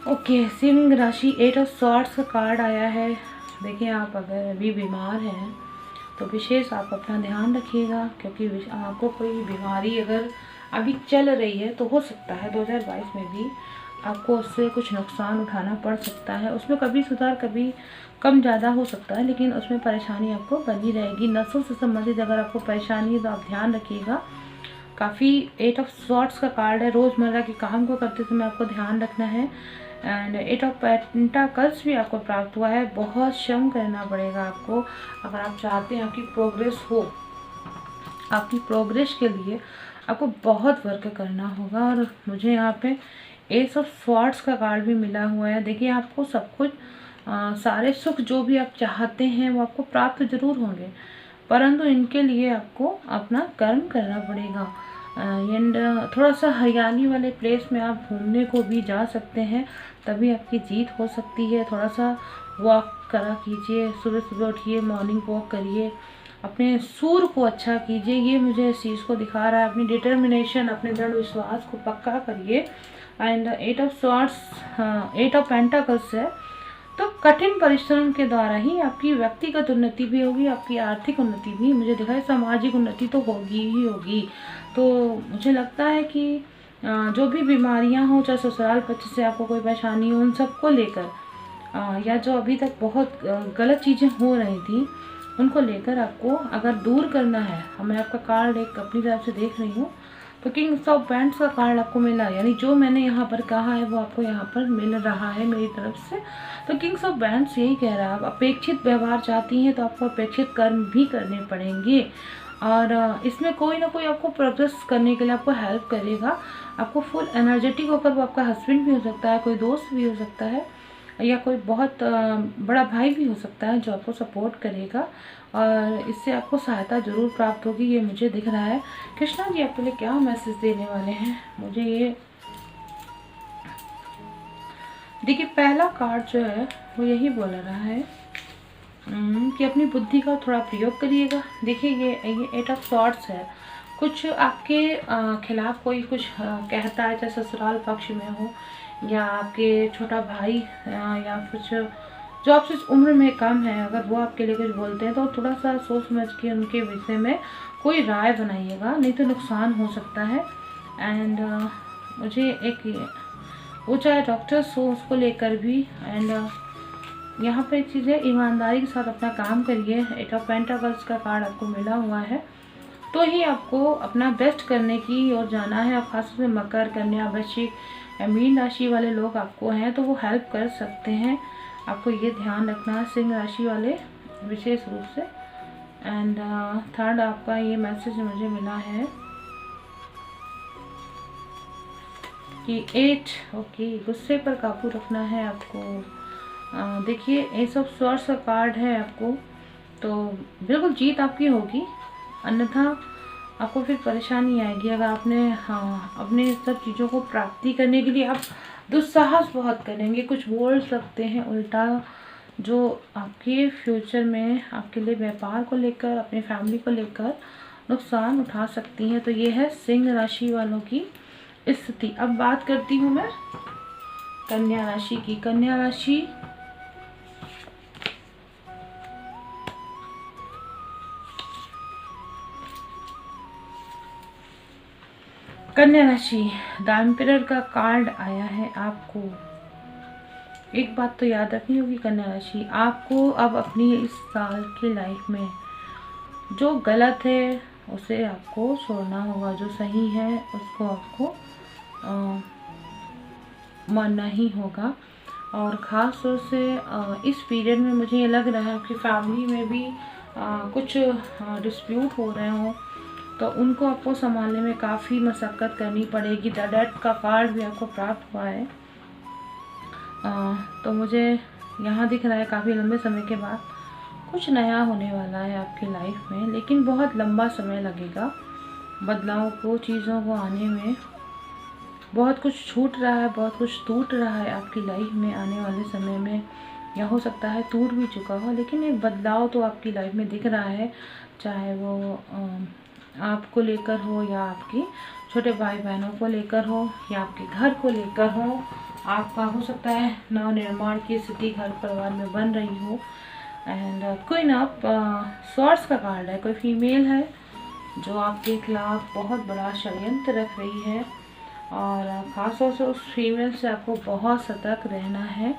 ओके, सिंह राशि 8 ऑफ सॉर्ड्स का कार्ड आया है। देखिए आप अगर अभी बीमार हैं तो विशेष आप अपना ध्यान रखिएगा, क्योंकि आपको कोई बीमारी अगर अभी चल रही है तो हो सकता है 2022 में भी आपको उससे कुछ नुकसान उठाना पड़ सकता है। उसमें कभी सुधार कभी कम ज़्यादा हो सकता है, लेकिन उसमें परेशानी आपको बनी रहेगी। नसों से संबंधित अगर आपको परेशानी है तो आप ध्यान रखिएगा। काफ़ी 8 ऑफ सॉर्ड्स का कार्ड है, रोज़मर्रा के काम को करते समय आपको ध्यान रखना है। एंड 8 ऑफ पेंटाकल्स भी आपको प्राप्त हुआ है। बहुत श्रम करना पड़ेगा आपको अगर आप चाहते हैं आपकी प्रोग्रेस हो। आपकी प्रोग्रेस के लिए आपको बहुत वर्क करना होगा। और मुझे यहाँ पे एस ऑफ स्वॉर्ड्स का कार्ड भी मिला हुआ है। देखिए आपको सब कुछ सारे सुख जो भी आप चाहते हैं वो आपको प्राप्त जरूर होंगे, परंतु इनके लिए आपको अपना कर्म करना पड़ेगा। एंड थोड़ा सा हरियाली वाले प्लेस में आप घूमने को भी जा सकते हैं, तभी आपकी जीत हो सकती है। थोड़ा सा वॉक करा कीजिए, सुबह सुबह उठिए, मॉर्निंग वॉक करिए, अपने सूर को अच्छा कीजिए, ये मुझे इस चीज़ को दिखा रहा है। अपनी डिटर्मिनेशन, अपने दृढ़ विश्वास को पक्का करिए। And 8 of swords 8 of pentacles है, तो कठिन परिश्रम के द्वारा ही आपकी व्यक्तिगत उन्नति भी होगी, आपकी आर्थिक उन्नति भी, मुझे दिखा है सामाजिक उन्नति तो होगी ही होगी। तो मुझे लगता है कि जो भी बीमारियां हो, चाहे ससुराल पक्ष से आपको कोई परेशानी हो, उन सबको लेकर या जो अभी तक बहुत गलत चीज़ें हो रही थी उनको लेकर आपको अगर दूर करना है, मैं आपका कार्ड एक अपनी तरफ से देख रही हूँ, तो किंग्स ऑफ बैंड्स का कार्ड आपको मिला, यानी जो मैंने यहाँ पर कहा है वो आपको यहाँ पर मिल रहा है मेरी तरफ से। तो किंग्स ऑफ बैंड्स यही कह रहा है, आप अपेक्षित व्यवहार चाहती हैं तो आपको अपेक्षित कर्म भी करने पड़ेंगे। और इसमें कोई ना कोई आपको प्रोग्रेस करने के लिए आपको हेल्प करेगा। आपको फुल एनर्जेटिक होकर, वो आपका हस्बैंड भी हो सकता है, कोई दोस्त भी हो सकता है, या कोई बहुत बड़ा भाई भी हो सकता है जो आपको सपोर्ट करेगा, और इससे आपको सहायता जरूर प्राप्त होगी, ये मुझे दिख रहा है। कृष्णा जी आपके लिए क्या मैसेज देने वाले हैं, मुझे ये देखिए पहला कार्ड जो है वो यही बोल रहा है कि अपनी बुद्धि का थोड़ा प्रयोग करिएगा। देखिए ये 8 ऑफ सॉर्ड्स है, कुछ आपके खिलाफ कोई कुछ कहता है, चाहे ससुराल पक्ष में हो या आपके छोटा भाई या कुछ जो आपसे उम्र में कम है, अगर वो आपके लिए कुछ बोलते हैं तो थोड़ा सा सोच समझ के उनके विषय में कोई राय बनाइएगा, नहीं तो नुकसान हो सकता है। एंड मुझे एक वो चाहे डॉक्टर्स हो उसको लेकर भी, एंड यहाँ पर एक चीज़ है, ईमानदारी के साथ अपना काम करिए। 8 ऑफ पेंटाकल्स का कार्ड आपको मिला हुआ है, तो ही आपको अपना बेस्ट करने की ओर जाना है। खासतौर से मकर, कन्या, वृश्चिक, मीन राशि वाले लोग आपको हैं तो वो हेल्प कर सकते हैं, आपको ये ध्यान रखना है, सिंह राशि वाले विशेष रूप से। एंड थर्ड आपका ये मैसेज मुझे मिला है कि 8, ओके, गुस्से पर काबू रखना है आपको। देखिए एस ऑफ स्वॉर्ड्स का कार्ड है आपको, तो बिल्कुल जीत आपकी होगी, अन्यथा आपको फिर परेशानी आएगी अगर आपने अपने सब चीज़ों को प्राप्ति करने के लिए आप दुस्साहस बहुत करेंगे, कुछ बोल सकते हैं उल्टा, जो आपके फ्यूचर में आपके लिए व्यापार को लेकर, अपने फैमिली को लेकर नुकसान उठा सकती हैं। तो ये है सिंह राशि वालों की स्थिति। अब बात करती हूँ मैं कन्या राशि की। कन्या राशि द एम्परर का कार्ड आया है आपको। एक बात तो याद रखनी होगी कन्या राशि, आपको अब अपनी इस साल की लाइफ में जो गलत है उसे आपको छोड़ना होगा, जो सही है उसको आपको मानना ही होगा। और ख़ास तौर से इस पीरियड में मुझे ये लग रहा है कि फैमिली में भी कुछ डिस्प्यूट हो रहे हों, तो उनको आपको संभालने में काफ़ी मशक्क़त करनी पड़ेगी। द डेथ का कार्ड भी आपको प्राप्त हुआ है, तो मुझे यहाँ दिख रहा है काफ़ी लंबे समय के बाद कुछ नया होने वाला है आपकी लाइफ में, लेकिन बहुत लंबा समय लगेगा बदलाव को, चीज़ों को आने में। बहुत कुछ छूट रहा है, बहुत कुछ टूट रहा है आपकी लाइफ में आने वाले समय में, या हो सकता है टूट भी चुका हो, लेकिन एक बदलाव तो आपकी लाइफ में दिख रहा है, चाहे वो आपको लेकर हो या आपके छोटे भाई बहनों को लेकर हो या आपके घर को लेकर हो। आपका हो सकता है नवनिर्माण की स्थिति घर परिवार में बन रही हो। एंड क्वीन ऑफ स्वॉर्ड्स का कार्ड है, कोई फीमेल है जो आपके खिलाफ बहुत बड़ा षड्यंत्र रख रही है, और ख़ासतौर से उस फीमेल से आपको बहुत सतर्क रहना है,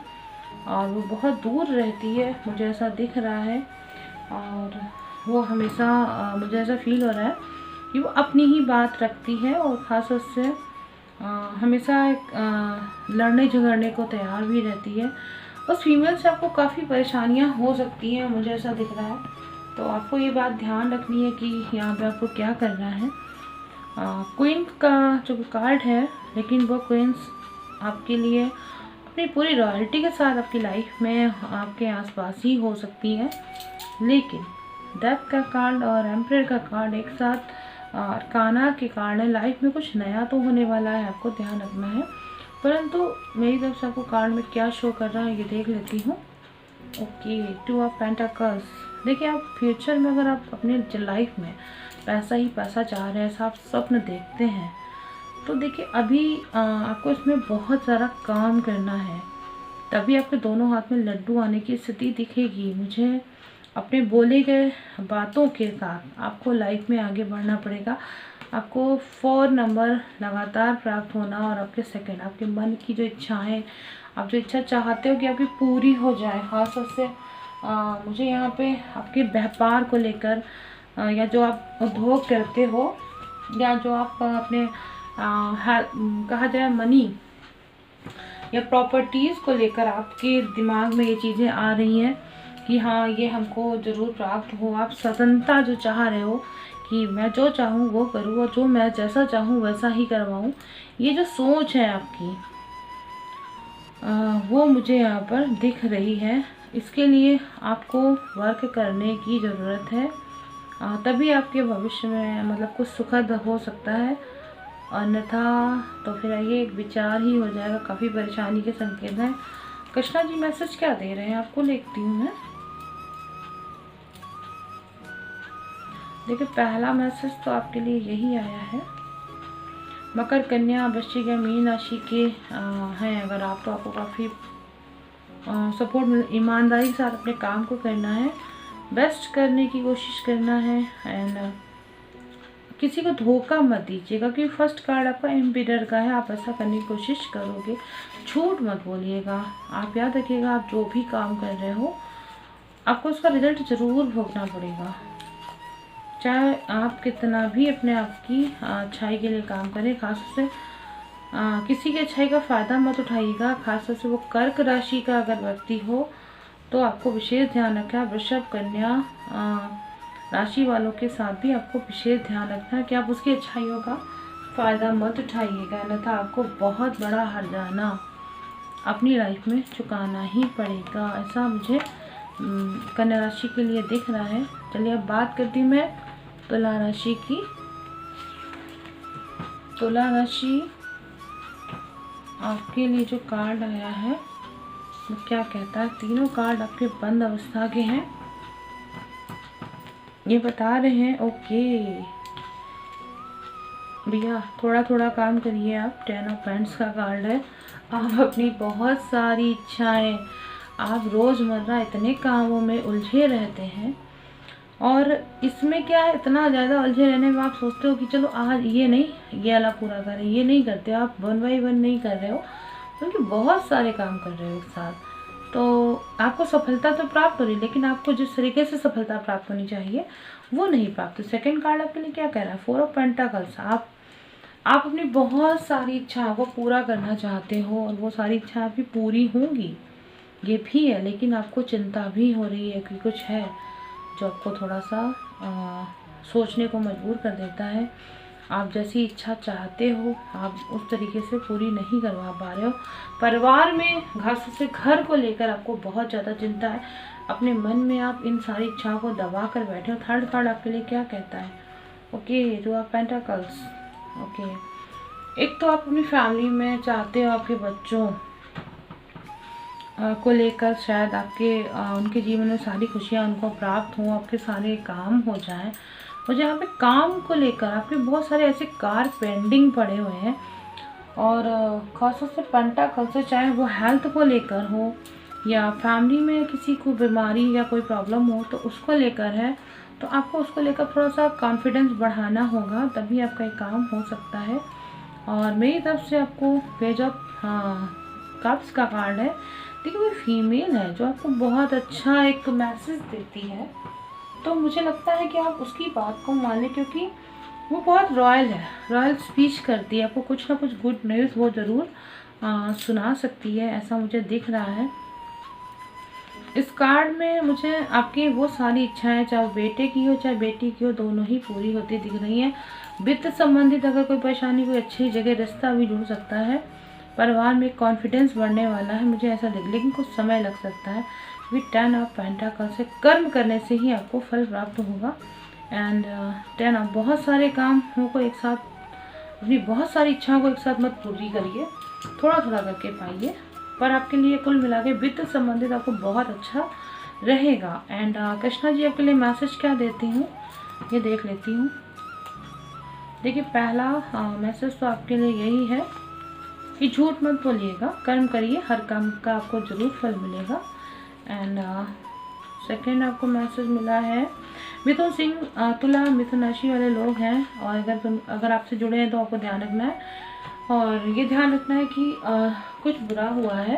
और वो बहुत दूर रहती है, मुझे ऐसा दिख रहा है। और वो हमेशा मुझे ऐसा फील हो रहा है कि वो अपनी ही बात रखती है, और ख़ासतौर से हमेशा लड़ने झगड़ने को तैयार भी रहती है। उस फीमेल से आपको काफ़ी परेशानियां हो सकती हैं, मुझे ऐसा दिख रहा है। तो आपको ये बात ध्यान रखनी है कि यहाँ पे आपको क्या करना है। क्वीन का जो कार्ड है, लेकिन वो क्वींस आपके लिए अपनी पूरी रॉयल्टी के साथ आपकी लाइफ में आपके आसपास ही हो सकती है, लेकिन डेथ का कार्ड और एम्परर का कार्ड एक साथ अरकाना के कार्ड है। लाइफ में कुछ नया तो होने वाला है, आपको ध्यान रखना है, परंतु मेरी तरफ से आपको कार्ड में क्या शो कर रहा है ये देख लेती हूँ। Okay, 2 of pentacles. देखिए आप फ्यूचर में अगर आप अपने लाइफ में पैसा ही पैसा चाह रहे हैं, आप स्वप्न देखते हैं, तो देखिए अभी आपको इसमें बहुत सारा काम करना है, तभी आपके दोनों हाथ में लड्डू आने की स्थिति दिखेगी। मुझे अपने बोले गए बातों के साथ आपको लाइफ में आगे बढ़ना पड़ेगा। आपको 4 नंबर लगातार प्राप्त होना, और आपके सेकंड, आपके मन की जो इच्छाएं, आप जो इच्छा चाहते हो कि आपकी पूरी हो जाए। खासतौर से मुझे यहाँ पे आपके व्यापार को लेकर, या जो आप उद्योग करते हो, या जो आप अपने कहा जाए मनी या प्रॉपर्टीज़ को लेकर आपके दिमाग में ये चीज़ें आ रही हैं कि हाँ ये हमको ज़रूर प्राप्त हो। आप स्वतंत्रता जो चाह रहे हो कि मैं जो चाहूँ वो करूँ, और जो मैं जैसा चाहूँ वैसा ही करवाऊँ, ये जो सोच है आपकी वो मुझे यहाँ पर दिख रही है। इसके लिए आपको वर्क करने की ज़रूरत है, तभी आपके भविष्य में मतलब कुछ सुखद हो सकता है, अन्यथा तो फिर ये एक विचार ही हो जाएगा। काफ़ी परेशानी के संकेत हैं। कृष्णा जी मैसेज क्या दे रहे हैं आपको, लिखती हूँ मैं। देखिए पहला मैसेज तो आपके लिए यही आया है। मकर, कन्या, वृश्चिक या मीन राशि के हैं अगर आप, तो आपको काफ़ी सपोर्ट, ईमानदारी के साथ अपने काम को करना है, बेस्ट करने की कोशिश करना है, एंड किसी को धोखा मत दीजिएगा, क्योंकि फर्स्ट कार्ड आपका एम्पियर का है। आप ऐसा करने की कोशिश करोगे, झूठ मत बोलिएगा। आप याद रखिएगा, आप जो भी काम कर रहे हो आपको उसका रिजल्ट ज़रूर भोगना पड़ेगा, चाहे आप कितना भी अपने आप की अच्छाई के लिए काम करें। खासतौर से किसी की अच्छाई का फ़ायदा मत उठाइएगा, खासतौर से वो कर्क राशि का अगर व्यक्ति हो तो आपको विशेष ध्यान रखना। वृषभ, कन्या राशि वालों के साथ भी आपको विशेष ध्यान रखना है कि आप उसकी अच्छाइयों का फ़ायदा मत उठाइएगा, अन्यथा आपको बहुत बड़ा हर्जाना अपनी लाइफ में चुकाना ही पड़ेगा। ऐसा मुझे कन्या राशि के लिए दिख रहा है। चलिए अब बात करती हूँ मैं तुला राशि की। तुला राशि आपके लिए जो कार्ड आया है वो क्या कहता है? तीनों कार्ड आपके बंद अवस्था के हैं। ये बता रहे हैं ओके भैया थोड़ा थोड़ा काम करिए आप। 10 ऑफ पेंट्स का कार्ड है। आप अपनी बहुत सारी इच्छाएं, आप रोज़मर्रा इतने कामों में उलझे रहते हैं और इसमें क्या है, इतना ज़्यादा उलझे रहने में आप सोचते हो कि चलो आज ये नहीं ये वाला पूरा करें, ये नहीं करते, आप 1 बाय 1 नहीं कर रहे हो क्योंकि बहुत सारे काम कर रहे हो एक साथ। तो आपको सफलता तो प्राप्त हो रही है, लेकिन आपको जिस तरीके से सफलता प्राप्त होनी चाहिए वो नहीं प्राप्त। तो सेकंड कार्ड आपके लिए क्या कह रहा है? 4 ऑफ पेंटाकल्स। आप अपनी बहुत सारी इच्छाओं को पूरा करना चाहते हो और वो सारी इच्छा आपकी पूरी होंगी, ये भी है, लेकिन आपको चिंता भी हो रही है कि कुछ है जो आपको थोड़ा सा सोचने को मजबूर कर देता है। आप जैसी इच्छा चाहते हो आप उस तरीके से पूरी नहीं करवा पा रहे हो। परिवार में खास से घर को लेकर आपको बहुत ज़्यादा चिंता है। अपने मन में आप इन सारी इच्छाओं को दबा कर बैठे हो। थर्ड कार्ड आपके लिए क्या कहता है? Okay 2 of pentacles. ओके एक तो आप अपनी फैमिली में चाहते हो आपके बच्चों को लेकर शायद आपके उनके जीवन में सारी खुशियाँ उनको प्राप्त हों, आपके सारे काम हो जाएं। मुझे यहाँ पे काम को लेकर आपके बहुत सारे ऐसे कार्य पेंडिंग पड़े हुए हैं और खासतौर से पेंटाकल से, चाहे वो हेल्थ को लेकर हो या फैमिली में किसी को बीमारी या कोई प्रॉब्लम हो तो उसको लेकर है। तो आपको उसको लेकर थोड़ा सा कॉन्फिडेंस बढ़ाना होगा, तभी आपका एक काम हो सकता है। और मेरी तरफ से आपको पेज ऑफ कप्स का कार्ड है। देखिए वो फीमेल है जो आपको बहुत अच्छा एक मैसेज देती है, तो मुझे लगता है कि आप उसकी बात को मान लें क्योंकि वो बहुत रॉयल है, रॉयल स्पीच करती है। आपको कुछ ना कुछ गुड न्यूज़ वो ज़रूर सुना सकती है, ऐसा मुझे दिख रहा है। इस कार्ड में मुझे आपकी वो सारी इच्छाएं, चाहे बेटे की हो चाहे बेटी की हो, दोनों ही पूरी होती दिख रही हैं। वित्त संबंधित अगर कोई परेशानी, कोई अच्छी जगह रिश्ता भी जुड़ सकता है। परिवार में कॉन्फिडेंस बढ़ने वाला है, मुझे ऐसा दिख, लेकिन कुछ समय लग सकता है। विद 10 ऑफ पेंटाकल से कर्म करने से ही आपको फल प्राप्त होगा। एंड 10 ऑफ बहुत सारे कामों को एक साथ, अपनी बहुत सारी इच्छाओं को एक साथ मत पूरी करिए, थोड़ा थोड़ा करके पाइए। पर आपके लिए कुल मिला के वित्त संबंधित आपको बहुत अच्छा रहेगा। एंड कृष्णा जी आपके लिए मैसेज क्या देती हूँ ये देख लेती हूँ। देखिए पहला मैसेज तो आपके लिए यही है कि झूठ मत बोलिएगा, कर्म करिए, हर काम का आपको ज़रूर फल मिलेगा। एंड सेकेंड आपको मैसेज मिला है मिथुन सिंह, तुला मिथुन राशि वाले लोग हैं और अगर आपसे जुड़े हैं तो आपको ध्यान रखना है और ये ध्यान रखना है कि कुछ बुरा हुआ है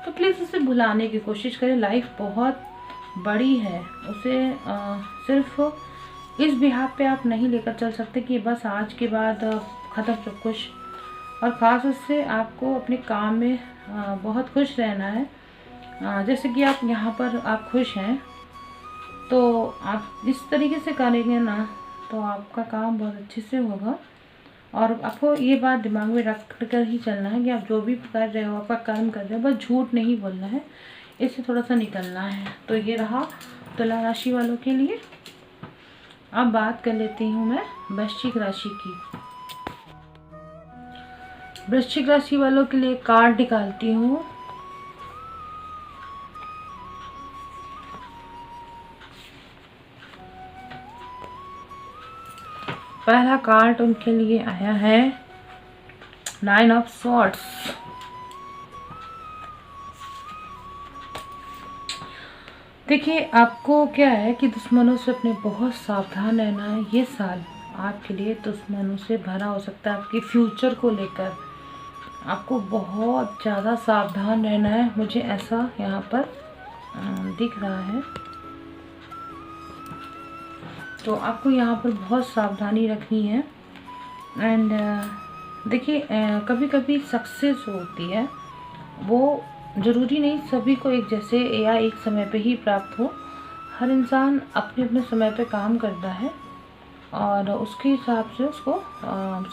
तो प्लीज़ उसे भुलाने की कोशिश करें। लाइफ बहुत बड़ी है, उसे सिर्फ इस बिहाफ पे आप नहीं लेकर चल सकते कि बस आज के बाद ख़त्म सब कुछ। और ख़ास उससे आपको अपने काम में बहुत खुश रहना है। जैसे कि आप यहाँ पर आप खुश हैं तो आप इस तरीके से करेंगे ना तो आपका काम बहुत अच्छे से होगा। और आपको ये बात दिमाग में रख कर ही चलना है कि आप जो भी कर रहे हो, आपका कर्म कर रहे हो, बस झूठ नहीं बोलना है, इससे थोड़ा सा निकलना है। तो ये रहा तुला राशि वालों के लिए। अब बात कर लेती हूँ मैं वृश्चिक राशि की। वृश्चिक राशि वालों के लिए कार्ड निकालती हूँ। पहला कार्ड उनके लिए आया है 9 ऑफ सॉर्ड्स। देखिए आपको क्या है कि दुश्मनों से अपने बहुत सावधान रहना है। ये साल आपके लिए दुश्मनों से भरा हो सकता है। आपके फ्यूचर को लेकर आपको बहुत ज़्यादा सावधान रहना है, मुझे ऐसा यहाँ पर दिख रहा है। तो आपको यहाँ पर बहुत सावधानी रखनी है। एंड देखिए कभी कभी सक्सेस होती है वो ज़रूरी नहीं सभी को एक जैसे या एक समय पे ही प्राप्त हो। हर इंसान अपने अपने समय पे काम करता है और उसके हिसाब से उसको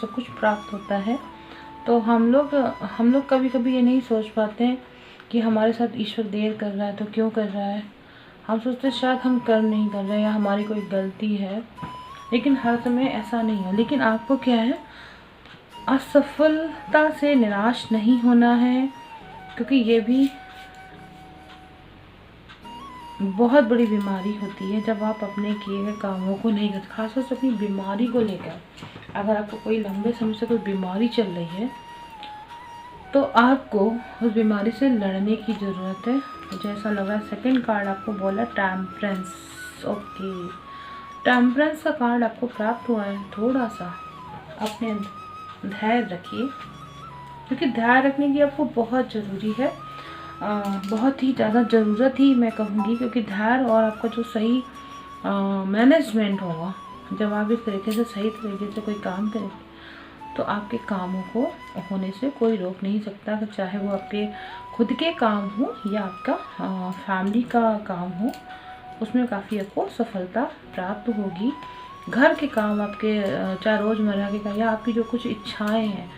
सब कुछ प्राप्त होता है। तो हम लोग कभी कभी ये नहीं सोच पाते हैं कि हमारे साथ ईश्वर देर कर रहा है तो क्यों कर रहा है। हम सोचते हैं शायद हम कर्म नहीं कर रहे हैं या हमारी कोई गलती है, लेकिन हर समय ऐसा नहीं है। लेकिन आपको क्या है, असफलता से निराश नहीं होना है, क्योंकि ये भी बहुत बड़ी बीमारी होती है जब आप अपने किए गए कामों को नहीं करते, खासतौर से अपनी बीमारी को लेकर। अगर आपको कोई लंबे समय से कोई बीमारी चल रही है तो आपको उस बीमारी से लड़ने की ज़रूरत है। मुझे ऐसा लग रहा है सेकंड कार्ड आपको बोला टेम्परेंस। ओके, टेम्परेंस का कार्ड आपको प्राप्त हुआ है। थोड़ा सा अपने धैर्य रखिए, क्योंकि धैर्य रखने की आपको बहुत ज़रूरी है, बहुत ही ज़्यादा ज़रूरत ही मैं कहूँगी। क्योंकि धैर्य और आपका जो सही मैनेजमेंट होगा, जब आप इस तरीके से सही तरीके से कोई काम करेंगे तो आपके कामों को होने से कोई रोक नहीं सकता, चाहे वो आपके खुद के काम हो या आपका फैमिली का काम हो, उसमें काफ़ी आपको सफलता प्राप्त होगी। घर के काम आपके चाहे रोज़मर्रा के काम या आपकी जो कुछ इच्छाएं हैं,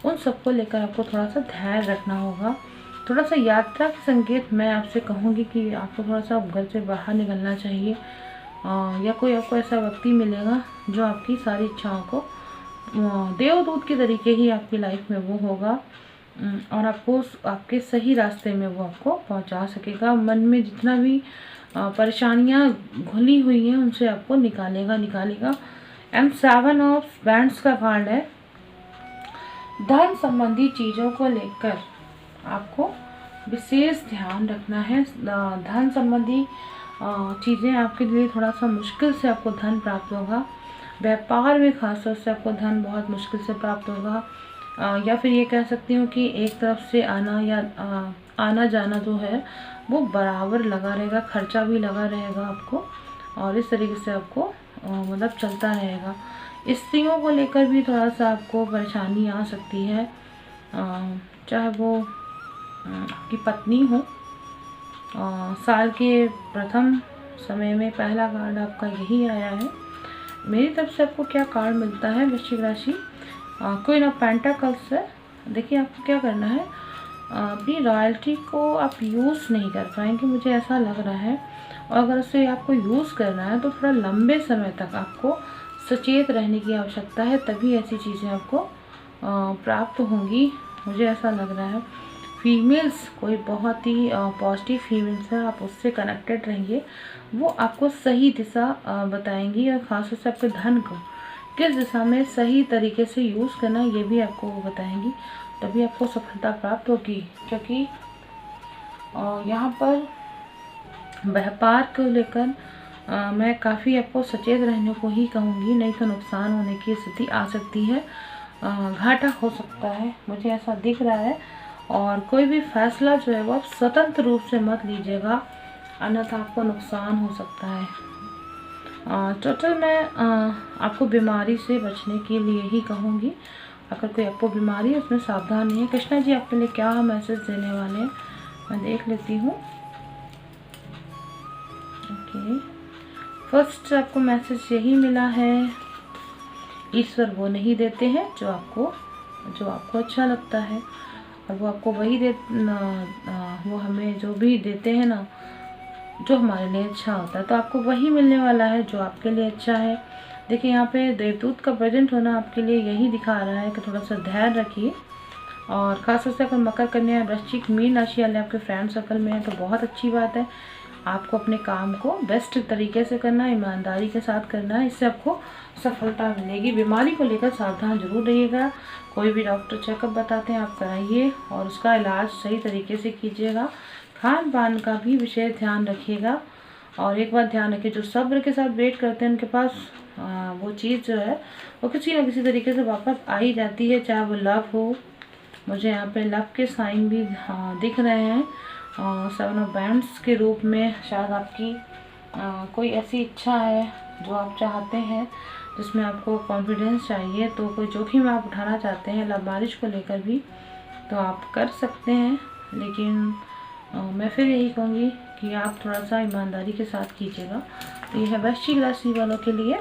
उन सबको लेकर आपको थोड़ा सा धैर्य रखना होगा। थोड़ा सा यात्रा के संकेत मैं आपसे कहूँगी कि आपको थोड़ा सा घर से बाहर निकलना चाहिए, या कोई आपको ऐसा व्यक्ति मिलेगा जो आपकी सारी इच्छाओं को देवदूत के तरीके ही आपकी लाइफ में वो होगा, और आपको आपके सही रास्ते में वो आपको पहुंचा सकेगा। मन में जितना भी परेशानियां घुली हुई हैं उनसे आपको निकालेगा। एंड 7 ऑफ बैंड्स का कार्ड है। धन संबंधी चीज़ों को लेकर आपको विशेष ध्यान रखना है। धन संबंधी चीज़ें आपके लिए थोड़ा सा मुश्किल से आपको धन प्राप्त होगा। व्यापार में खासतौर से आपको धन बहुत मुश्किल से प्राप्त होगा, या फिर ये कह सकती हूँ कि एक तरफ से आना जाना जो है वो बराबर लगा रहेगा, खर्चा भी लगा रहेगा आपको, और इस तरीके से आपको मतलब चलता रहेगा। स्त्रियों को लेकर भी थोड़ा सा आपको परेशानी आ सकती है, चाहे वो आपकी पत्नी हो। साल के प्रथम समय में पहला कार्ड आपका यही आया है। मेरी तरफ से आपको क्या कार्ड मिलता है वृश्चिक राशि, क्वीन ऑफ पेंटाकल्स है। देखिए आपको क्या करना है, अपनी रॉयल्टी को आप यूज़ नहीं कर पाएंगे, मुझे ऐसा लग रहा है। और अगर उसे आपको यूज़ करना है तो थोड़ा लंबे समय तक आपको सचेत रहने की आवश्यकता है, तभी ऐसी चीज़ें आपको प्राप्त होंगी, मुझे ऐसा लग रहा है। फीमेल्स कोई बहुत ही पॉजिटिव फीमेल्स है, आप उससे कनेक्टेड रहिए, वो आपको सही दिशा बताएंगी, और ख़ासतौर से आपके धन को किस दिशा में सही तरीके से यूज़ करना ये भी आपको वो बताएंगी, तभी आपको सफलता प्राप्त होगी। क्योंकि यहाँ पर व्यापार को लेकर मैं काफ़ी आपको सचेत रहने को ही कहूँगी, नहीं तो नुकसान होने की स्थिति आ सकती है, घाटा हो सकता है, मुझे ऐसा दिख रहा है। और कोई भी फैसला जो है वो आप स्वतंत्र रूप से मत लीजिएगा, अन्यथा आपको नुकसान हो सकता है। टोटल मैं आपको बीमारी से बचने के लिए ही कहूँगी, अगर कोई आपको बीमारी है उसमें सावधान नहीं है। कृष्णा जी आपके लिए क्या मैसेज देने वाले हैं मैं देख लेती हूँ। ओके, फर्स्ट आपको मैसेज यही मिला है, ईश्वर वो नहीं देते हैं जो आपको अच्छा लगता है, और वो आपको वही वो हमें जो भी देते हैं ना, जो हमारे लिए अच्छा होता है, तो आपको वही मिलने वाला है जो आपके लिए अच्छा है। देखिए यहाँ पे देवदूत का प्रेजेंट होना आपके लिए यही दिखा रहा है कि थोड़ा सा धैर्य रखिए, और खासतौर से अगर मकर, कन्या, वृश्चिक, मीन राशि वाले आपके फ्रेंड सर्कल में है तो बहुत अच्छी बात है। आपको अपने काम को बेस्ट तरीके से करना है, ईमानदारी के साथ करना है, इससे आपको सफलता मिलेगी। बीमारी को लेकर सावधान जरूर रहिएगा, कोई भी डॉक्टर चेकअप बताते हैं आप कराइए, और उसका इलाज सही तरीके से कीजिएगा। खान पान का भी विशेष ध्यान रखिएगा, और एक बात ध्यान रखिए, जो सब्र के साथ वेट करते हैं उनके पास वो चीज़ जो है वो किसी न किसी तरीके से वापस आ ही जाती है, चाहे वो लव हो। मुझे यहाँ पे लव के साइन भी दिख रहे हैं, 7 ऑफ बैंड्स के रूप में। शायद आपकी कोई ऐसी इच्छा है जो आप चाहते हैं, जिसमें आपको कॉन्फिडेंस चाहिए, तो कोई जोखिम आप उठाना चाहते हैं लव मैरिज को लेकर भी, तो आप कर सकते हैं। लेकिन मैं फिर यही कहूँगी कि आप थोड़ा सा ईमानदारी के साथ कीजिएगा। तो यह है वृश्चिक राशि वालों के लिए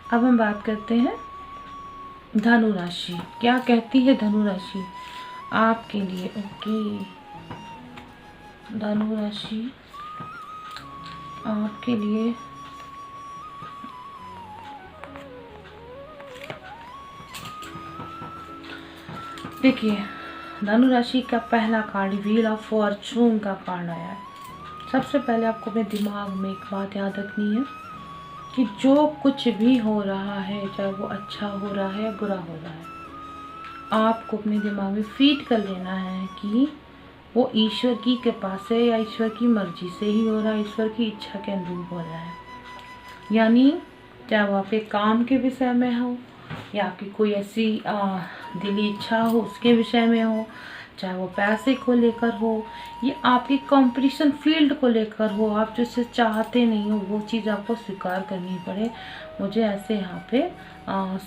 अब हम बात करते हैं धनु राशि। क्या कहती है धनु राशि आपके लिए? ओके, धनु राशि आपके लिए देखिए, धनु राशि का पहला कार्ड व्हील ऑफ फॉर्चून का कार्ड आया है। सबसे पहले आपको अपने दिमाग में एक बात याद रखनी है कि जो कुछ भी हो रहा है, चाहे वो अच्छा हो रहा है या बुरा हो रहा है, आपको अपने दिमाग में फीड कर लेना है कि वो ईश्वर की कृपा से या ईश्वर की मर्जी से ही हो रहा है, ईश्वर की इच्छा के अनुरूप हो रहा है। यानी चाहे वो आपके काम के विषय में हो या आपकी कोई ऐसी दिली इच्छा हो उसके विषय में हो, चाहे वो पैसे को लेकर हो या आपकी कंपटीशन फील्ड को लेकर हो, आप जिससे चाहते नहीं हो वो चीज़ आपको स्वीकार करनी पड़े। मुझे ऐसे यहाँ पे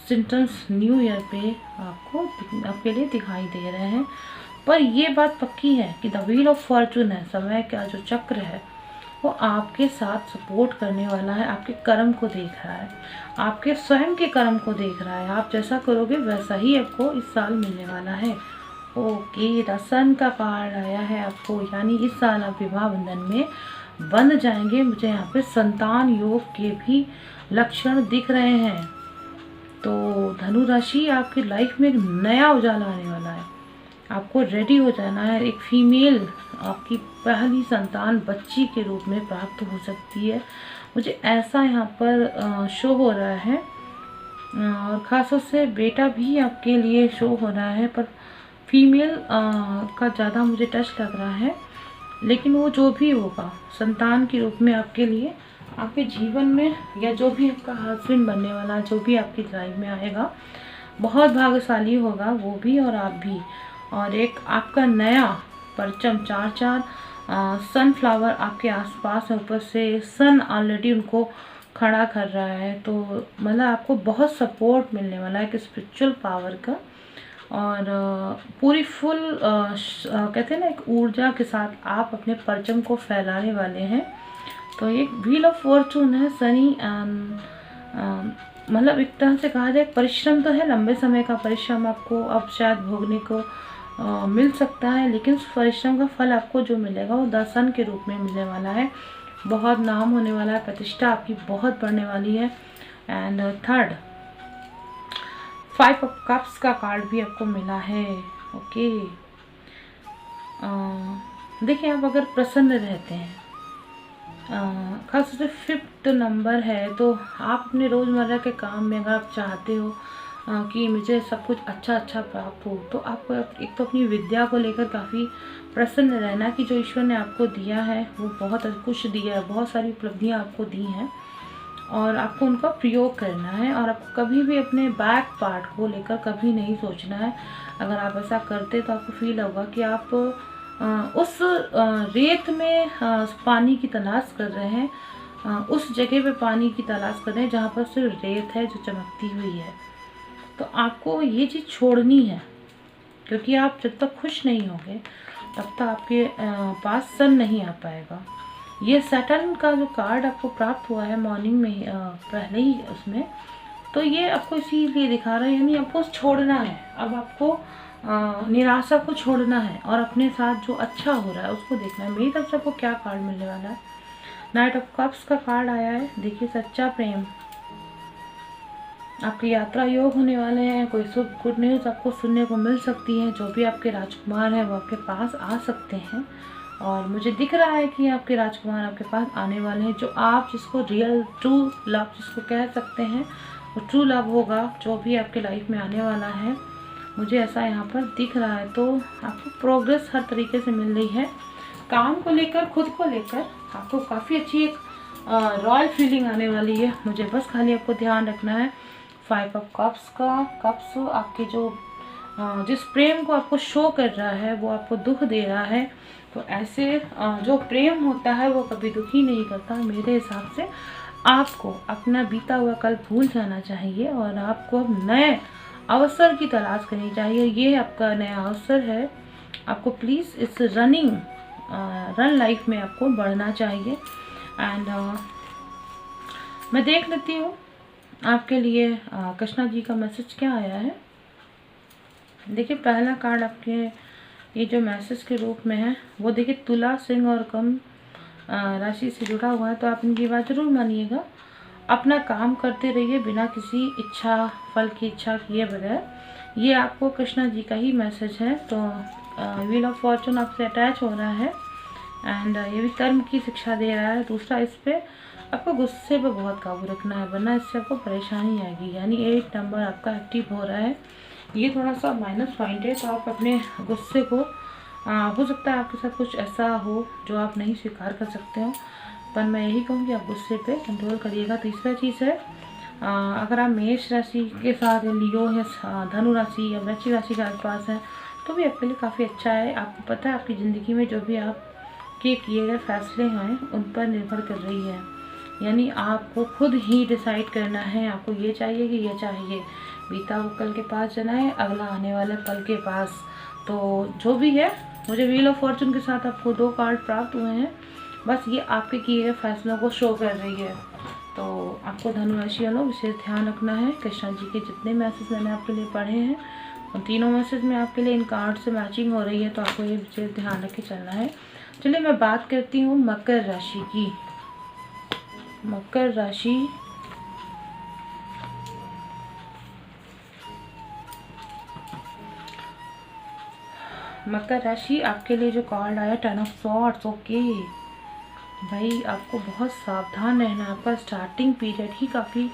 सिम्टम्स न्यू ईयर पे आपके लिए दिखाई दे रहे हैं। पर ये बात पक्की है कि द व्हील ऑफ फॉर्चून है, समय का जो चक्र है वो आपके साथ सपोर्ट करने वाला है, आपके कर्म को देख रहा है, आपके स्वयं के कर्म को देख रहा है। आप जैसा करोगे वैसा ही आपको इस साल मिलने वाला है। ओके, द सन का कार्ड आया है आपको, यानी इस साल आप विवाह बंधन में बंध जाएंगे। मुझे यहाँ पे संतान योग के भी लक्षण दिख रहे हैं। तो धनु राशि, आपकी लाइफ में एक नया उजाला आने वाला है। आपको रेडी हो जाना है। एक फीमेल आपकी पहली संतान बच्ची के रूप में प्राप्त हो सकती है, मुझे ऐसा यहाँ पर शो हो रहा है। और ख़ासतौर से बेटा भी आपके लिए शो हो रहा है, पर फीमेल का ज़्यादा मुझे टच लग रहा है। लेकिन वो जो भी होगा संतान के रूप में आपके लिए, आपके जीवन में, या जो भी आपका हस्बैंड बनने वाला, जो भी आपकी लाइफ में आएगा, बहुत भाग्यशाली होगा वो भी और आप भी। और एक आपका नया परचम, चार सनफ्लावर आपके आसपास है, ऊपर से सन ऑलरेडी उनको खड़ा कर रहा है। तो मतलब आपको बहुत सपोर्ट मिलने वाला है एक स्पिरिचुअल पावर का। और पूरी फुल कहते हैं ना, एक ऊर्जा के साथ आप अपने परचम को फैलाने वाले हैं। तो एक व्हील ऑफ फॉर्चून है, सनी मतलब एक तरह से कहा जाए परिश्रम तो है, लंबे समय का परिश्रम आपको अब शायद भोगने को मिल सकता है, लेकिन उस परिश्रम का फल आपको जो मिलेगा वो द सन के रूप में मिलने वाला है। बहुत नाम होने वाला है, प्रतिष्ठा आपकी बहुत बढ़ने वाली है। एंड थर्ड, 5 ऑफ कप्स का कार्ड भी आपको मिला है। ओके, देखिए, आप अगर प्रसन्न रहते हैं, खास तौर से 5th नंबर है, तो आप अपने रोज़मर्रा के काम में अगर आप चाहते हो कि मुझे सब कुछ अच्छा प्राप्त हो, तो आपको एक तो अपनी विद्या को लेकर काफ़ी प्रसन्न रहना कि जो ईश्वर ने आपको दिया है वो बहुत कुछ दिया है, बहुत सारी उपलब्धियाँ आपको दी हैं और आपको उनका प्रयोग करना है। और आपको कभी भी अपने बैक पार्ट को लेकर कभी नहीं सोचना है। अगर आप ऐसा करते तो आपको फील होगा कि आप उस रेत में पानी की तलाश कर रहे हैं, उस जगह पे पानी की तलाश कर रहे हैं जहाँ पर सिर्फ रेत है जो चमकती हुई है। तो आपको ये चीज़ छोड़नी है, क्योंकि आप जब तक खुश नहीं होंगे तब तक आपके पास सन नहीं आ पाएगा। ये सैटर्न का जो कार्ड आपको प्राप्त हुआ है मॉर्निंग में पहले ही उसमें, तो ये आपको इसीलिए दिखा रहा है, यानी आपको छोड़ना है। अब आपको निराशा को छोड़ना है और अपने साथ जो अच्छा हो रहा है उसको देखना है। मेरी तरफ से आपको क्या कार्ड मिलने वाला है? नाइट ऑफ कप्स का कार्ड आया है। देखिए, सच्चा प्रेम, आपकी यात्रा योग होने वाले हैं। कोई शुभ गुड न्यूज़ आपको सुनने को मिल सकती है। जो भी आपके राजकुमार हैं वो आपके पास आ सकते हैं और मुझे दिख रहा है कि आपके राजकुमार आपके पास आने वाले हैं। जो आप जिसको रियल ट्रू लव जिसको कह सकते हैं वो ट्रू लव होगा जो भी आपके लाइफ में आने वाला है, मुझे ऐसा यहाँ पर दिख रहा है। तो आपको प्रोग्रेस हर तरीके से मिल रही है। काम को लेकर, खुद को लेकर आपको काफ़ी अच्छी एक रॉयल फीलिंग आने वाली है। मुझे बस खाली आपको ध्यान रखना है 5 ऑफ कप्स का। कप्स आपके जो जिस प्रेम को आपको शो कर रहा है वो आपको दुख दे रहा है। तो ऐसे जो प्रेम होता है वो कभी दुखी नहीं करता। मेरे हिसाब से आपको अपना बीता हुआ कल भूल जाना चाहिए और आपको अब नए अवसर की तलाश करनी चाहिए। ये आपका नया अवसर है। आपको प्लीज़ इस रन लाइफ में आपको बढ़ना चाहिए। एंड मैं देख लेती हूँ आपके लिए कृष्णा जी का मैसेज क्या आया है। देखिए पहला कार्ड आपके ये जो मैसेज के रूप में है वो देखिए तुला, सिंह और कुंभ राशि से जुड़ा हुआ है। तो आप इनकी बात जरूर मानिएगा, अपना काम करते रहिए बिना किसी फल की इच्छा किए बगैर। ये आपको कृष्णा जी का ही मैसेज है। तो व्हील ऑफ फॉर्चून आपसे अटैच हो रहा है एंड ये भी कर्म की शिक्षा दे रहा है। दूसरा, इस पे आपको गुस्से पे बहुत काबू रखना है वरना इससे आपको परेशानी आएगी। यानी 8 नंबर आपका एक्टिव हो रहा है, ये थोड़ा सा माइनस पॉइंट है। तो आप अपने गुस्से को हो सकता है आपके साथ कुछ ऐसा हो जो आप नहीं स्वीकार कर सकते हो, पर मैं यही कहूँगी आप गुस्से पे कंट्रोल करिएगा। तीसरा चीज़ है अगर आप मेष राशि के साथ लियो या धनु राशि या वृश्चिक राशि के आसपास हैं तो भी आपके लिए काफ़ी अच्छा है। आपको पता है आपकी ज़िंदगी में जो भी आपके किए गए फैसले हैं उन पर निर्भर कर रही है। यानी आपको खुद ही डिसाइड करना है, आपको ये चाहिए कि ये चाहिए। बीता हुआ कल के पास जाना है, अगला आने वाले पल के पास। तो जो भी है, मुझे व्हील ऑफ फॉर्चून के साथ आपको 2 कार्ड प्राप्त हुए हैं, बस ये आपके किए गए फैसलों को शो कर रही है। तो आपको धनु राशि वालों विशेष ध्यान रखना है। कृष्णा जी के जितने मैसेज मैंने आपके लिए पढ़े हैं उन तीनों मैसेज में आपके लिए इन कार्ड से मैचिंग हो रही है, तो आपको ये विशेष ध्यान रख के चलना है। चलिए मैं बात करती हूँ मकर राशि की। मकर राशि आपके लिए जो कार्ड आया 10 ऑफ सॉर्ड्स। ओके भाई, आपको बहुत सावधान रहना है। आपका स्टार्टिंग पीरियड ही काफ़ी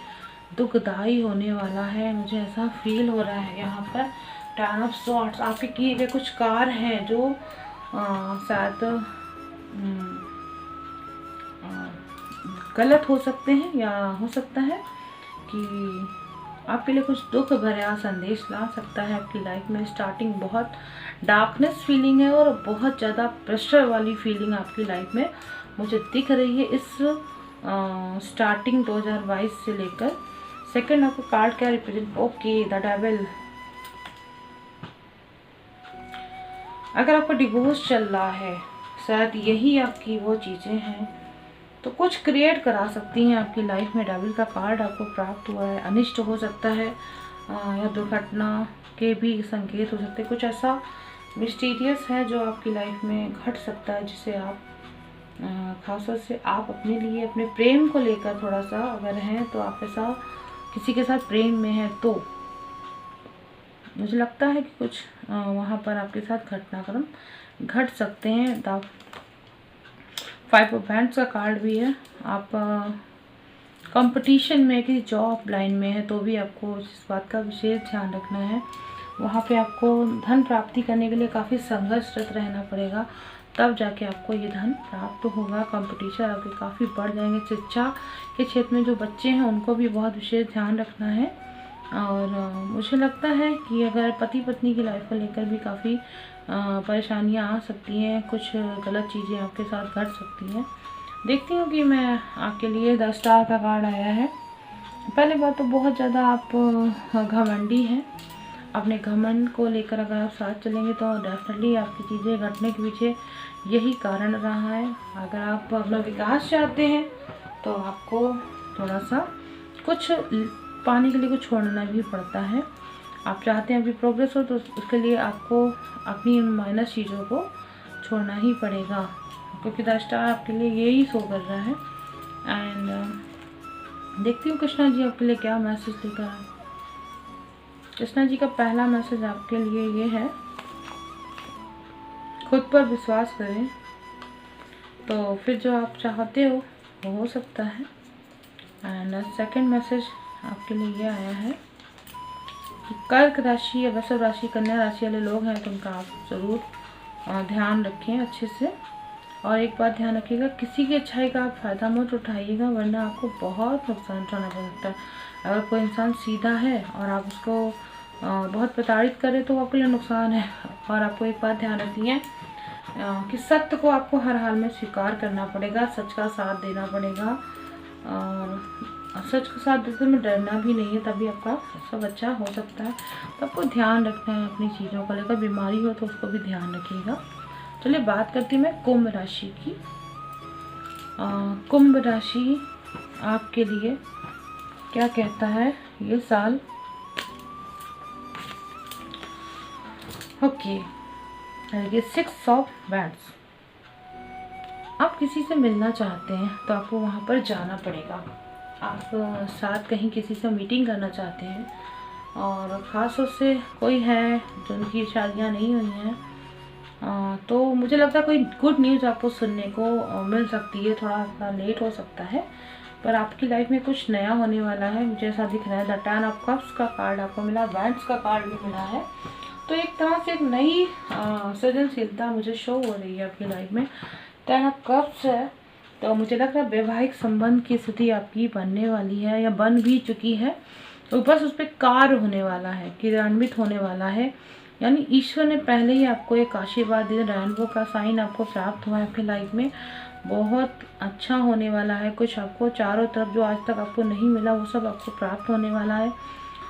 दुखदाई होने वाला है, मुझे ऐसा फील हो रहा है। यहाँ पर 10 ऑफ सॉर्ड्स आपके किए गए कुछ कार्य हैं जो शायद गलत हो सकते हैं, या हो सकता है कि आपके लिए कुछ दुख भरा संदेश ला सकता है। आपकी लाइफ में स्टार्टिंग बहुत डार्कनेस फीलिंग है और बहुत ज़्यादा प्रेशर वाली फीलिंग आपकी लाइफ में मुझे दिख रही है इस स्टार्टिंग 2022 से लेकर। सेकंड आपको कार्ड क्या रिप्रेजेंट, ओके द डेविल। अगर आपका डिवोर्स चल रहा है, शायद यही आपकी वो चीज़ें हैं तो कुछ क्रिएट करा सकती हैं आपकी लाइफ में। डेविल का कार्ड आपको प्राप्त हुआ है। अनिष्ट हो सकता है या दुर्घटना के भी संकेत हो सकते हैं। कुछ ऐसा मिस्टीरियस है जो आपकी लाइफ में घट सकता है, जिसे आप खासतौर से आप अपने लिए अपने प्रेम को लेकर थोड़ा सा अगर हैं तो आप ऐसा किसी के साथ प्रेम में हैं तो मुझे लगता है कि कुछ वहाँ पर आपके साथ घटनाक्रम घट सकते हैं। 5 ऑफ हैंड्स का कार्ड भी है। आप कंपटीशन में किसी जॉब लाइन में है तो भी आपको इस बात का विशेष ध्यान रखना है। वहाँ पे आपको धन प्राप्ति करने के लिए काफ़ी संघर्षरत रहना पड़ेगा, तब जाके आपको ये धन प्राप्त होगा। कंपटीशन आपके काफ़ी बढ़ जाएंगे। शिक्षा के क्षेत्र में जो बच्चे हैं उनको भी बहुत विशेष ध्यान रखना है। और मुझे लगता है कि अगर पति पत्नी की लाइफ को लेकर भी काफ़ी परेशानियां आ सकती हैं, कुछ गलत चीज़ें आपके साथ घट सकती हैं। देखती हूँ कि मैं आपके लिए 10 स्टार का कार्ड आया है। पहले बात तो बहुत ज़्यादा आप घमंडी हैं। अपने घमंड को लेकर अगर आप साथ चलेंगे तो डेफिनेटली आपकी चीज़ें घटने के पीछे यही कारण रहा है। अगर आप अपना विकास चाहते हैं तो आपको थोड़ा सा कुछ पाने के लिए कुछ छोड़ना भी पड़ता है। आप चाहते हैं अभी प्रोग्रेस हो तो उसके लिए आपको अपनी माइनस चीज़ों को छोड़ना ही पड़ेगा, क्योंकि 10 स्टार आपके लिए यही शो कर रहा है। एंड देखती हूँ कृष्णा जी आपके लिए क्या मैसेज लेकर आए। कृष्णा जी का पहला मैसेज आपके लिए ये है, खुद पर विश्वास करें तो फिर जो आप चाहते हो वो हो सकता है। एंड सेकंड मैसेज आपके लिए ये आया है कि कर्क राशि या वृषभ राशि, कन्या राशि वाले लोग हैं तो उनका आप ज़रूर ध्यान रखें अच्छे से। और एक बात ध्यान रखिएगा, किसी की अच्छाई का आप फ़ायदा मत उठाइएगा वरना आपको बहुत नुकसान उठाना पड़ सकता है। अगर कोई इंसान सीधा है और आप उसको बहुत प्रताड़ित करें तो आपके लिए नुकसान है। और आपको एक बात ध्यान रखनी है कि सत्य को आपको हर हाल में स्वीकार करना पड़ेगा, सच का साथ देना पड़ेगा। और सच का साथ देते में डरना भी नहीं है, तभी आपका सब अच्छा हो सकता है। तो आपको ध्यान रखना है अपनी चीज़ों को लेकर। बीमारी हो तो उसको भी ध्यान रखिएगा। चलिए बात करती हूँ मैं कुंभ राशि की। कुंभ राशि आपके लिए क्या कहता है ये साल। ओके, देखिए 6 ऑफ वैंड्स। आप किसी से मिलना चाहते हैं तो आपको वहाँ पर जाना पड़ेगा। आप साथ कहीं किसी से मीटिंग करना चाहते हैं और ख़ास तौर से कोई है जो उनकी शादियाँ नहीं हुई हैं, तो मुझे लगता है कोई गुड न्यूज़ आपको सुनने को मिल सकती है। थोड़ा सा लेट हो सकता है पर आपकी लाइफ में कुछ नया होने वाला है, मुझे ऐसा दिख रहा है। द 10 ऑफ कप्स का कार्ड आपको मिला, वैंड्स का कार्ड भी मिला है। तो एक तरह से एक नई सृजनशीलता मुझे शो हो रही है आपकी लाइफ में। 10 ऑफ कप्स है तो मुझे लग रहा है वैवाहिक संबंध की स्थिति आपकी बनने वाली है या बन भी चुकी है। तो बस उस पर कार्य होने वाला है, क्रियान्वित होने वाला है। यानी ईश्वर ने पहले ही आपको एक आशीर्वाद दिया, रेनबो का साइन आपको प्राप्त हुआ है आपकी लाइफ में। बहुत अच्छा होने वाला है। कुछ आपको चारों तरफ जो आज तक आपको नहीं मिला वो सब आपको प्राप्त होने वाला है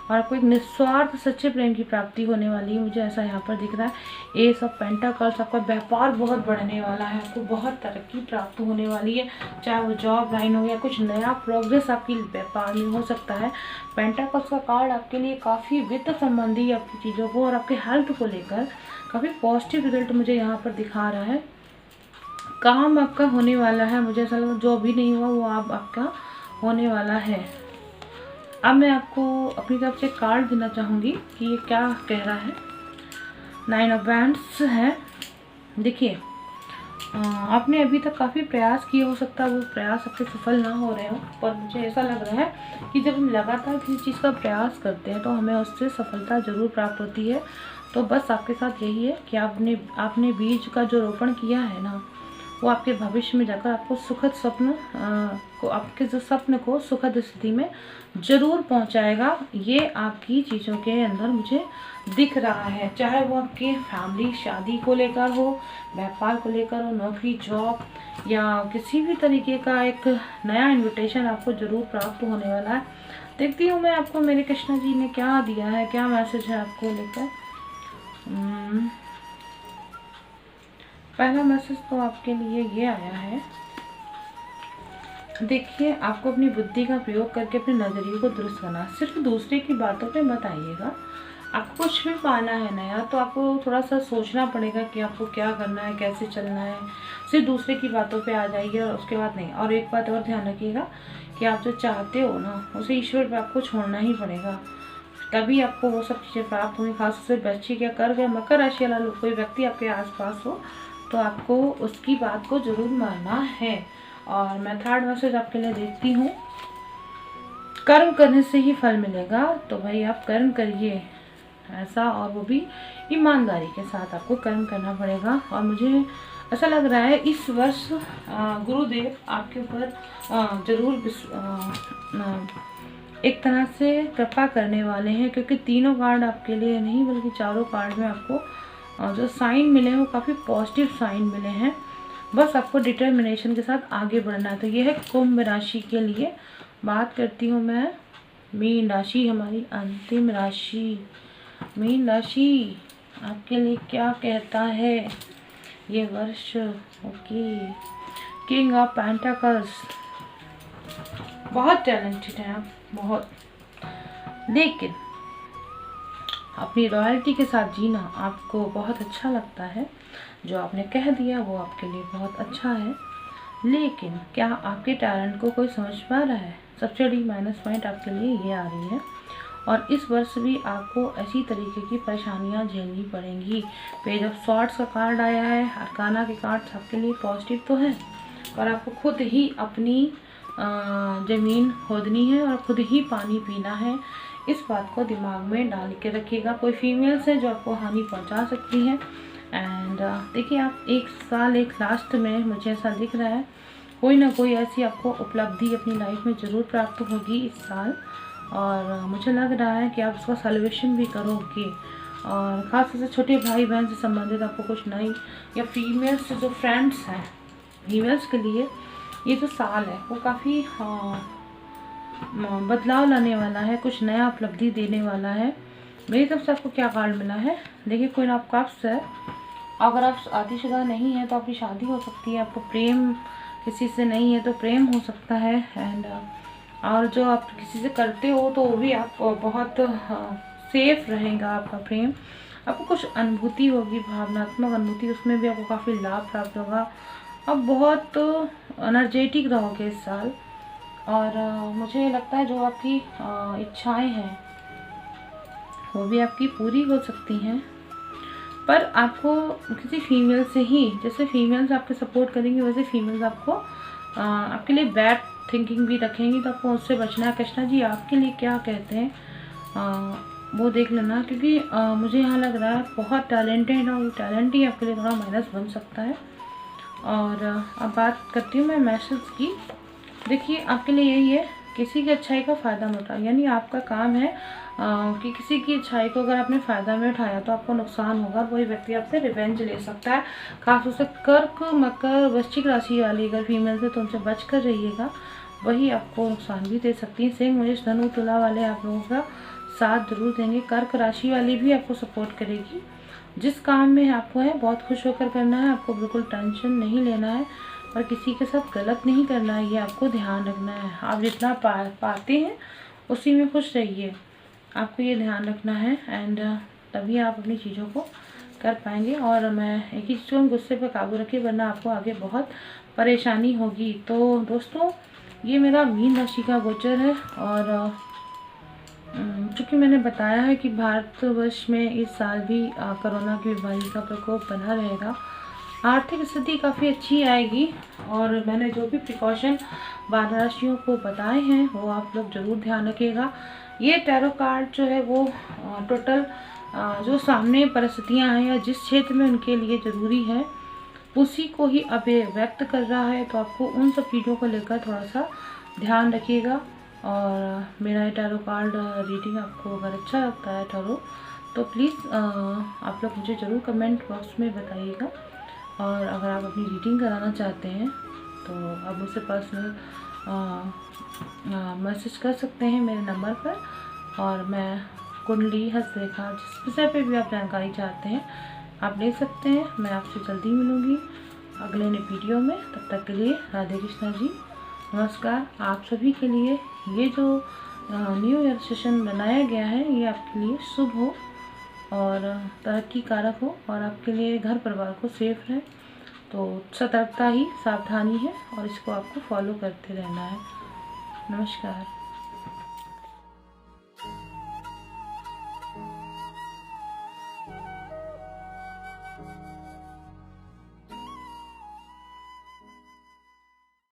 और आपको एक निस्वार्थ सच्चे प्रेम की प्राप्ति होने वाली है, मुझे ऐसा यहाँ पर दिख रहा है। एस ऑफ पेंटाकल्स, आपका व्यापार बहुत बढ़ने वाला है, आपको बहुत तरक्की प्राप्त होने वाली है, चाहे वो जॉब लाइन हो या कुछ नया प्रोग्रेस आपकी व्यापार में हो सकता है। पेंटाकल्स का कार्ड आपके लिए काफ़ी वित्त संबंधी आपकी चीज़ों को और आपके हेल्थ को लेकर काफ़ी पॉजिटिव रिजल्ट मुझे यहाँ पर दिखा रहा है। काम आपका होने वाला है, मुझे ऐसा लगा जो अभी नहीं हुआ वो आपका होने वाला है। अब मैं आपको अपनी तरफ से कार्ड देना चाहूँगी कि ये क्या कह रहा है। 9 ऑफ वैंड्स है। देखिए आपने अभी तक काफ़ी प्रयास किए, हो सकता है वो प्रयास आपके सफल ना हो रहे हो, पर मुझे ऐसा लग रहा है कि जब हम लगातार किसी चीज़ का प्रयास करते हैं तो हमें उससे सफलता ज़रूर प्राप्त होती है। तो बस आपके साथ यही है कि आपने बीज का जो रोपण किया है ना, वो आपके भविष्य में जाकर आपको सुखद स्वप्न को, आपके जो स्वप्न को सुखद स्थिति में ज़रूर पहुंचाएगा। ये आपकी चीज़ों के अंदर मुझे दिख रहा है, चाहे वो आपके फैमिली शादी को लेकर हो, व्यापार को लेकर हो, नौकरी जॉब या किसी भी तरीके का एक नया इन्विटेशन आपको ज़रूर प्राप्त होने वाला है। देखती हूँ मैं आपको मेरे कृष्णा जी ने क्या दिया है, क्या मैसेज है आपको लेकर। पहला मैसेज तो आपके लिए ये आया है। देखिए आपको अपनी बुद्धि का प्रयोग करके अपने नज़रिए को दुरुस्त करना, सिर्फ दूसरे की बातों पे मत आइएगा। आपको कुछ भी पाना है नया तो आपको थोड़ा सा सोचना पड़ेगा कि आपको क्या करना है, कैसे चलना है। सिर्फ दूसरे की बातों पे आ जाइए और उसके बाद नहीं। और एक बात और ध्यान रखिएगा कि आप जो चाहते हो ना उसे ईश्वर पे आपको छोड़ना ही पड़ेगा, तभी आपको वो सब चीज़ें प्राप्त होंगी। खासतौर से बच्ची क्या कर गया, मकर राशि वाला कोई व्यक्ति आपके आसपास हो तो आपको उसकी बात को ज़रूर मानना है। और मैं थर्ड मैसेज आपके लिए देखती हूँ। कर्म करने से ही फल मिलेगा, तो भाई आप कर्म करिए ऐसा, और वो भी ईमानदारी के साथ आपको कर्म करना पड़ेगा। और मुझे ऐसा लग रहा है इस वर्ष गुरुदेव आपके ऊपर ज़रूर एक तरह से कृपा करने वाले हैं, क्योंकि तीनों कार्ड आपके लिए नहीं बल्कि चारों कार्ड में आपको जो साइन मिले हैं वो काफ़ी पॉजिटिव साइन मिले हैं। बस आपको डिटर्मिनेशन के साथ आगे बढ़ना है। तो ये है कुंभ राशि के लिए। बात करती हूँ मैं मीन राशि, हमारी अंतिम राशि। मीन राशि आपके लिए क्या कहता है ये वर्ष। ओके, किंग ऑफ पेंटाकल्स, बहुत टैलेंटेड हैं आप, बहुत, लेकिन अपनी रॉयल्टी के साथ जीना आपको बहुत अच्छा लगता है। जो आपने कह दिया वो आपके लिए बहुत अच्छा है, लेकिन क्या आपके टैलेंट को कोई समझ पा रहा है? सबसे बड़ी माइनस पॉइंट आपके लिए ये आ रही है। और इस वर्ष भी आपको ऐसी तरीके की परेशानियां झेलनी पड़ेंगी। पेज ऑफ सॉर्ड्स का कार्ड आया है, अरकाना के कार्ड्स आपके लिए पॉजिटिव तो है, पर आपको खुद ही अपनी ज़मीन खोदनी है और खुद ही पानी पीना है। इस बात को दिमाग में डाल के रखिएगा। कोई फीमेल्स है जो आपको हानि पहुंचा सकती है। एंड देखिए आप एक साल एक लास्ट में मुझे ऐसा दिख रहा है कोई ना कोई ऐसी आपको उपलब्धि अपनी लाइफ में ज़रूर प्राप्त होगी इस साल, और मुझे लग रहा है कि आप उसका सेलिब्रेशन भी करोगे। और ख़ासतौर से छोटे भाई बहन से संबंधित आपको कुछ नई, या फीमेल्स जो फ्रेंड्स हैं, फीमेल्स के लिए ये जो साल है वो काफ़ी बदलाव लाने वाला है, कुछ नया उपलब्धि देने वाला है। मेरी तरफ से आपको क्या कार्ड मिला है, देखिए क्वीन ऑफ कप्स है। अगर आप शादीशुदा नहीं है तो आपकी शादी हो सकती है, आपको प्रेम किसी से नहीं है तो प्रेम हो सकता है। एंड और जो आप किसी से करते हो तो वो भी आप बहुत सेफ रहेगा आपका प्रेम। आपको कुछ अनुभूति होगी, भावनात्मक अनुभूति, उसमें भी आपको काफ़ी लाभ प्राप्त होगा। आप बहुत एनर्जेटिक रहोगे इस साल। और मुझे लगता है जो आपकी इच्छाएं हैं वो भी आपकी पूरी हो सकती हैं, पर आपको किसी फीमेल से ही, जैसे फीमेल्स आपके सपोर्ट करेंगी वैसे फीमेल्स आपको आपके लिए बैड थिंकिंग भी रखेंगी, तो आपको उससे बचना है। कृष्णा जी आपके लिए क्या कहते हैं वो देख लेना, क्योंकि मुझे यहाँ लग रहा है बहुत टैलेंटेड और टैलेंट ही आपके लिए थोड़ा माइनस बन सकता है। और अब बात करती हूँ मैं मैसेज की। देखिए आपके लिए यही है, किसी की अच्छाई का फ़ायदा मत उठाओ, यानी आपका काम है कि किसी की अच्छाई को अगर आपने फ़ायदा में उठाया तो आपको नुकसान होगा। वही व्यक्ति आपसे रिवेंज ले सकता है, खासतौर से कर्क, मकर, वृश्चिक राशि वाली अगर फीमेल से, तो उनसे बच कर रहिएगा, वही आपको नुकसान भी दे सकती है। सिंह, मेष, धनु, तुला वाले आप लोगों का साथ जरूर देंगे। कर्क राशि वाली भी आपको सपोर्ट करेगी। जिस काम में आपको है बहुत खुश होकर करना है, आपको बिल्कुल टेंशन नहीं लेना है और किसी के साथ गलत नहीं करना है, ये आपको ध्यान रखना है। आप जितना पाते हैं उसी में खुश रहिए, आपको ये ध्यान रखना है। एंड तभी आप अपनी चीज़ों को कर पाएंगे। और मैं एक ही चीज़, गुस्से पर काबू रखिए वरना आपको आगे बहुत परेशानी होगी। तो दोस्तों ये मेरा मीन राशि का गोचर है। और चूँकि मैंने बताया है कि भारतवर्ष में इस साल भी कोरोना की बीमारी का प्रकोप बना रहेगा, आर्थिक स्थिति काफ़ी अच्छी आएगी। और मैंने जो भी प्रिकॉशन 12 राशियों को बताए हैं वो आप लोग ज़रूर ध्यान रखिएगा। ये टैरो कार्ड जो है वो टोटल जो सामने परिस्थितियां हैं या जिस क्षेत्र में उनके लिए ज़रूरी है उसी को ही अब व्यक्त कर रहा है, तो आपको उन सब चीज़ों को लेकर थोड़ा सा ध्यान रखिएगा। और मेरा ये टैरो कार्ड रीडिंग आपको अगर अच्छा लगता है टैरो, तो प्लीज़ आप लोग मुझे ज़रूर कमेंट बॉक्स में बताइएगा। और अगर आप अपनी रीडिंग कराना चाहते हैं तो आप मुझसे पर्सनल मैसेज कर सकते हैं मेरे नंबर पर। और मैं कुंडली, हस्तरेखा, जिस विषय पे भी आप जानकारी चाहते हैं आप ले सकते हैं। मैं आपसे जल्दी मिलूँगी अगले नए वीडियो में। तब तक के लिए राधे कृष्णा जी, नमस्कार। आप सभी के लिए ये जो न्यू ईयर सेशन बनाया गया है ये आपके लिए शुभ हो और तरक्की कारक हो और आपके लिए घर परिवार को सेफ रहे। तो सतर्कता ही सावधानी है और इसको आपको फॉलो करते रहना है। नमस्कार।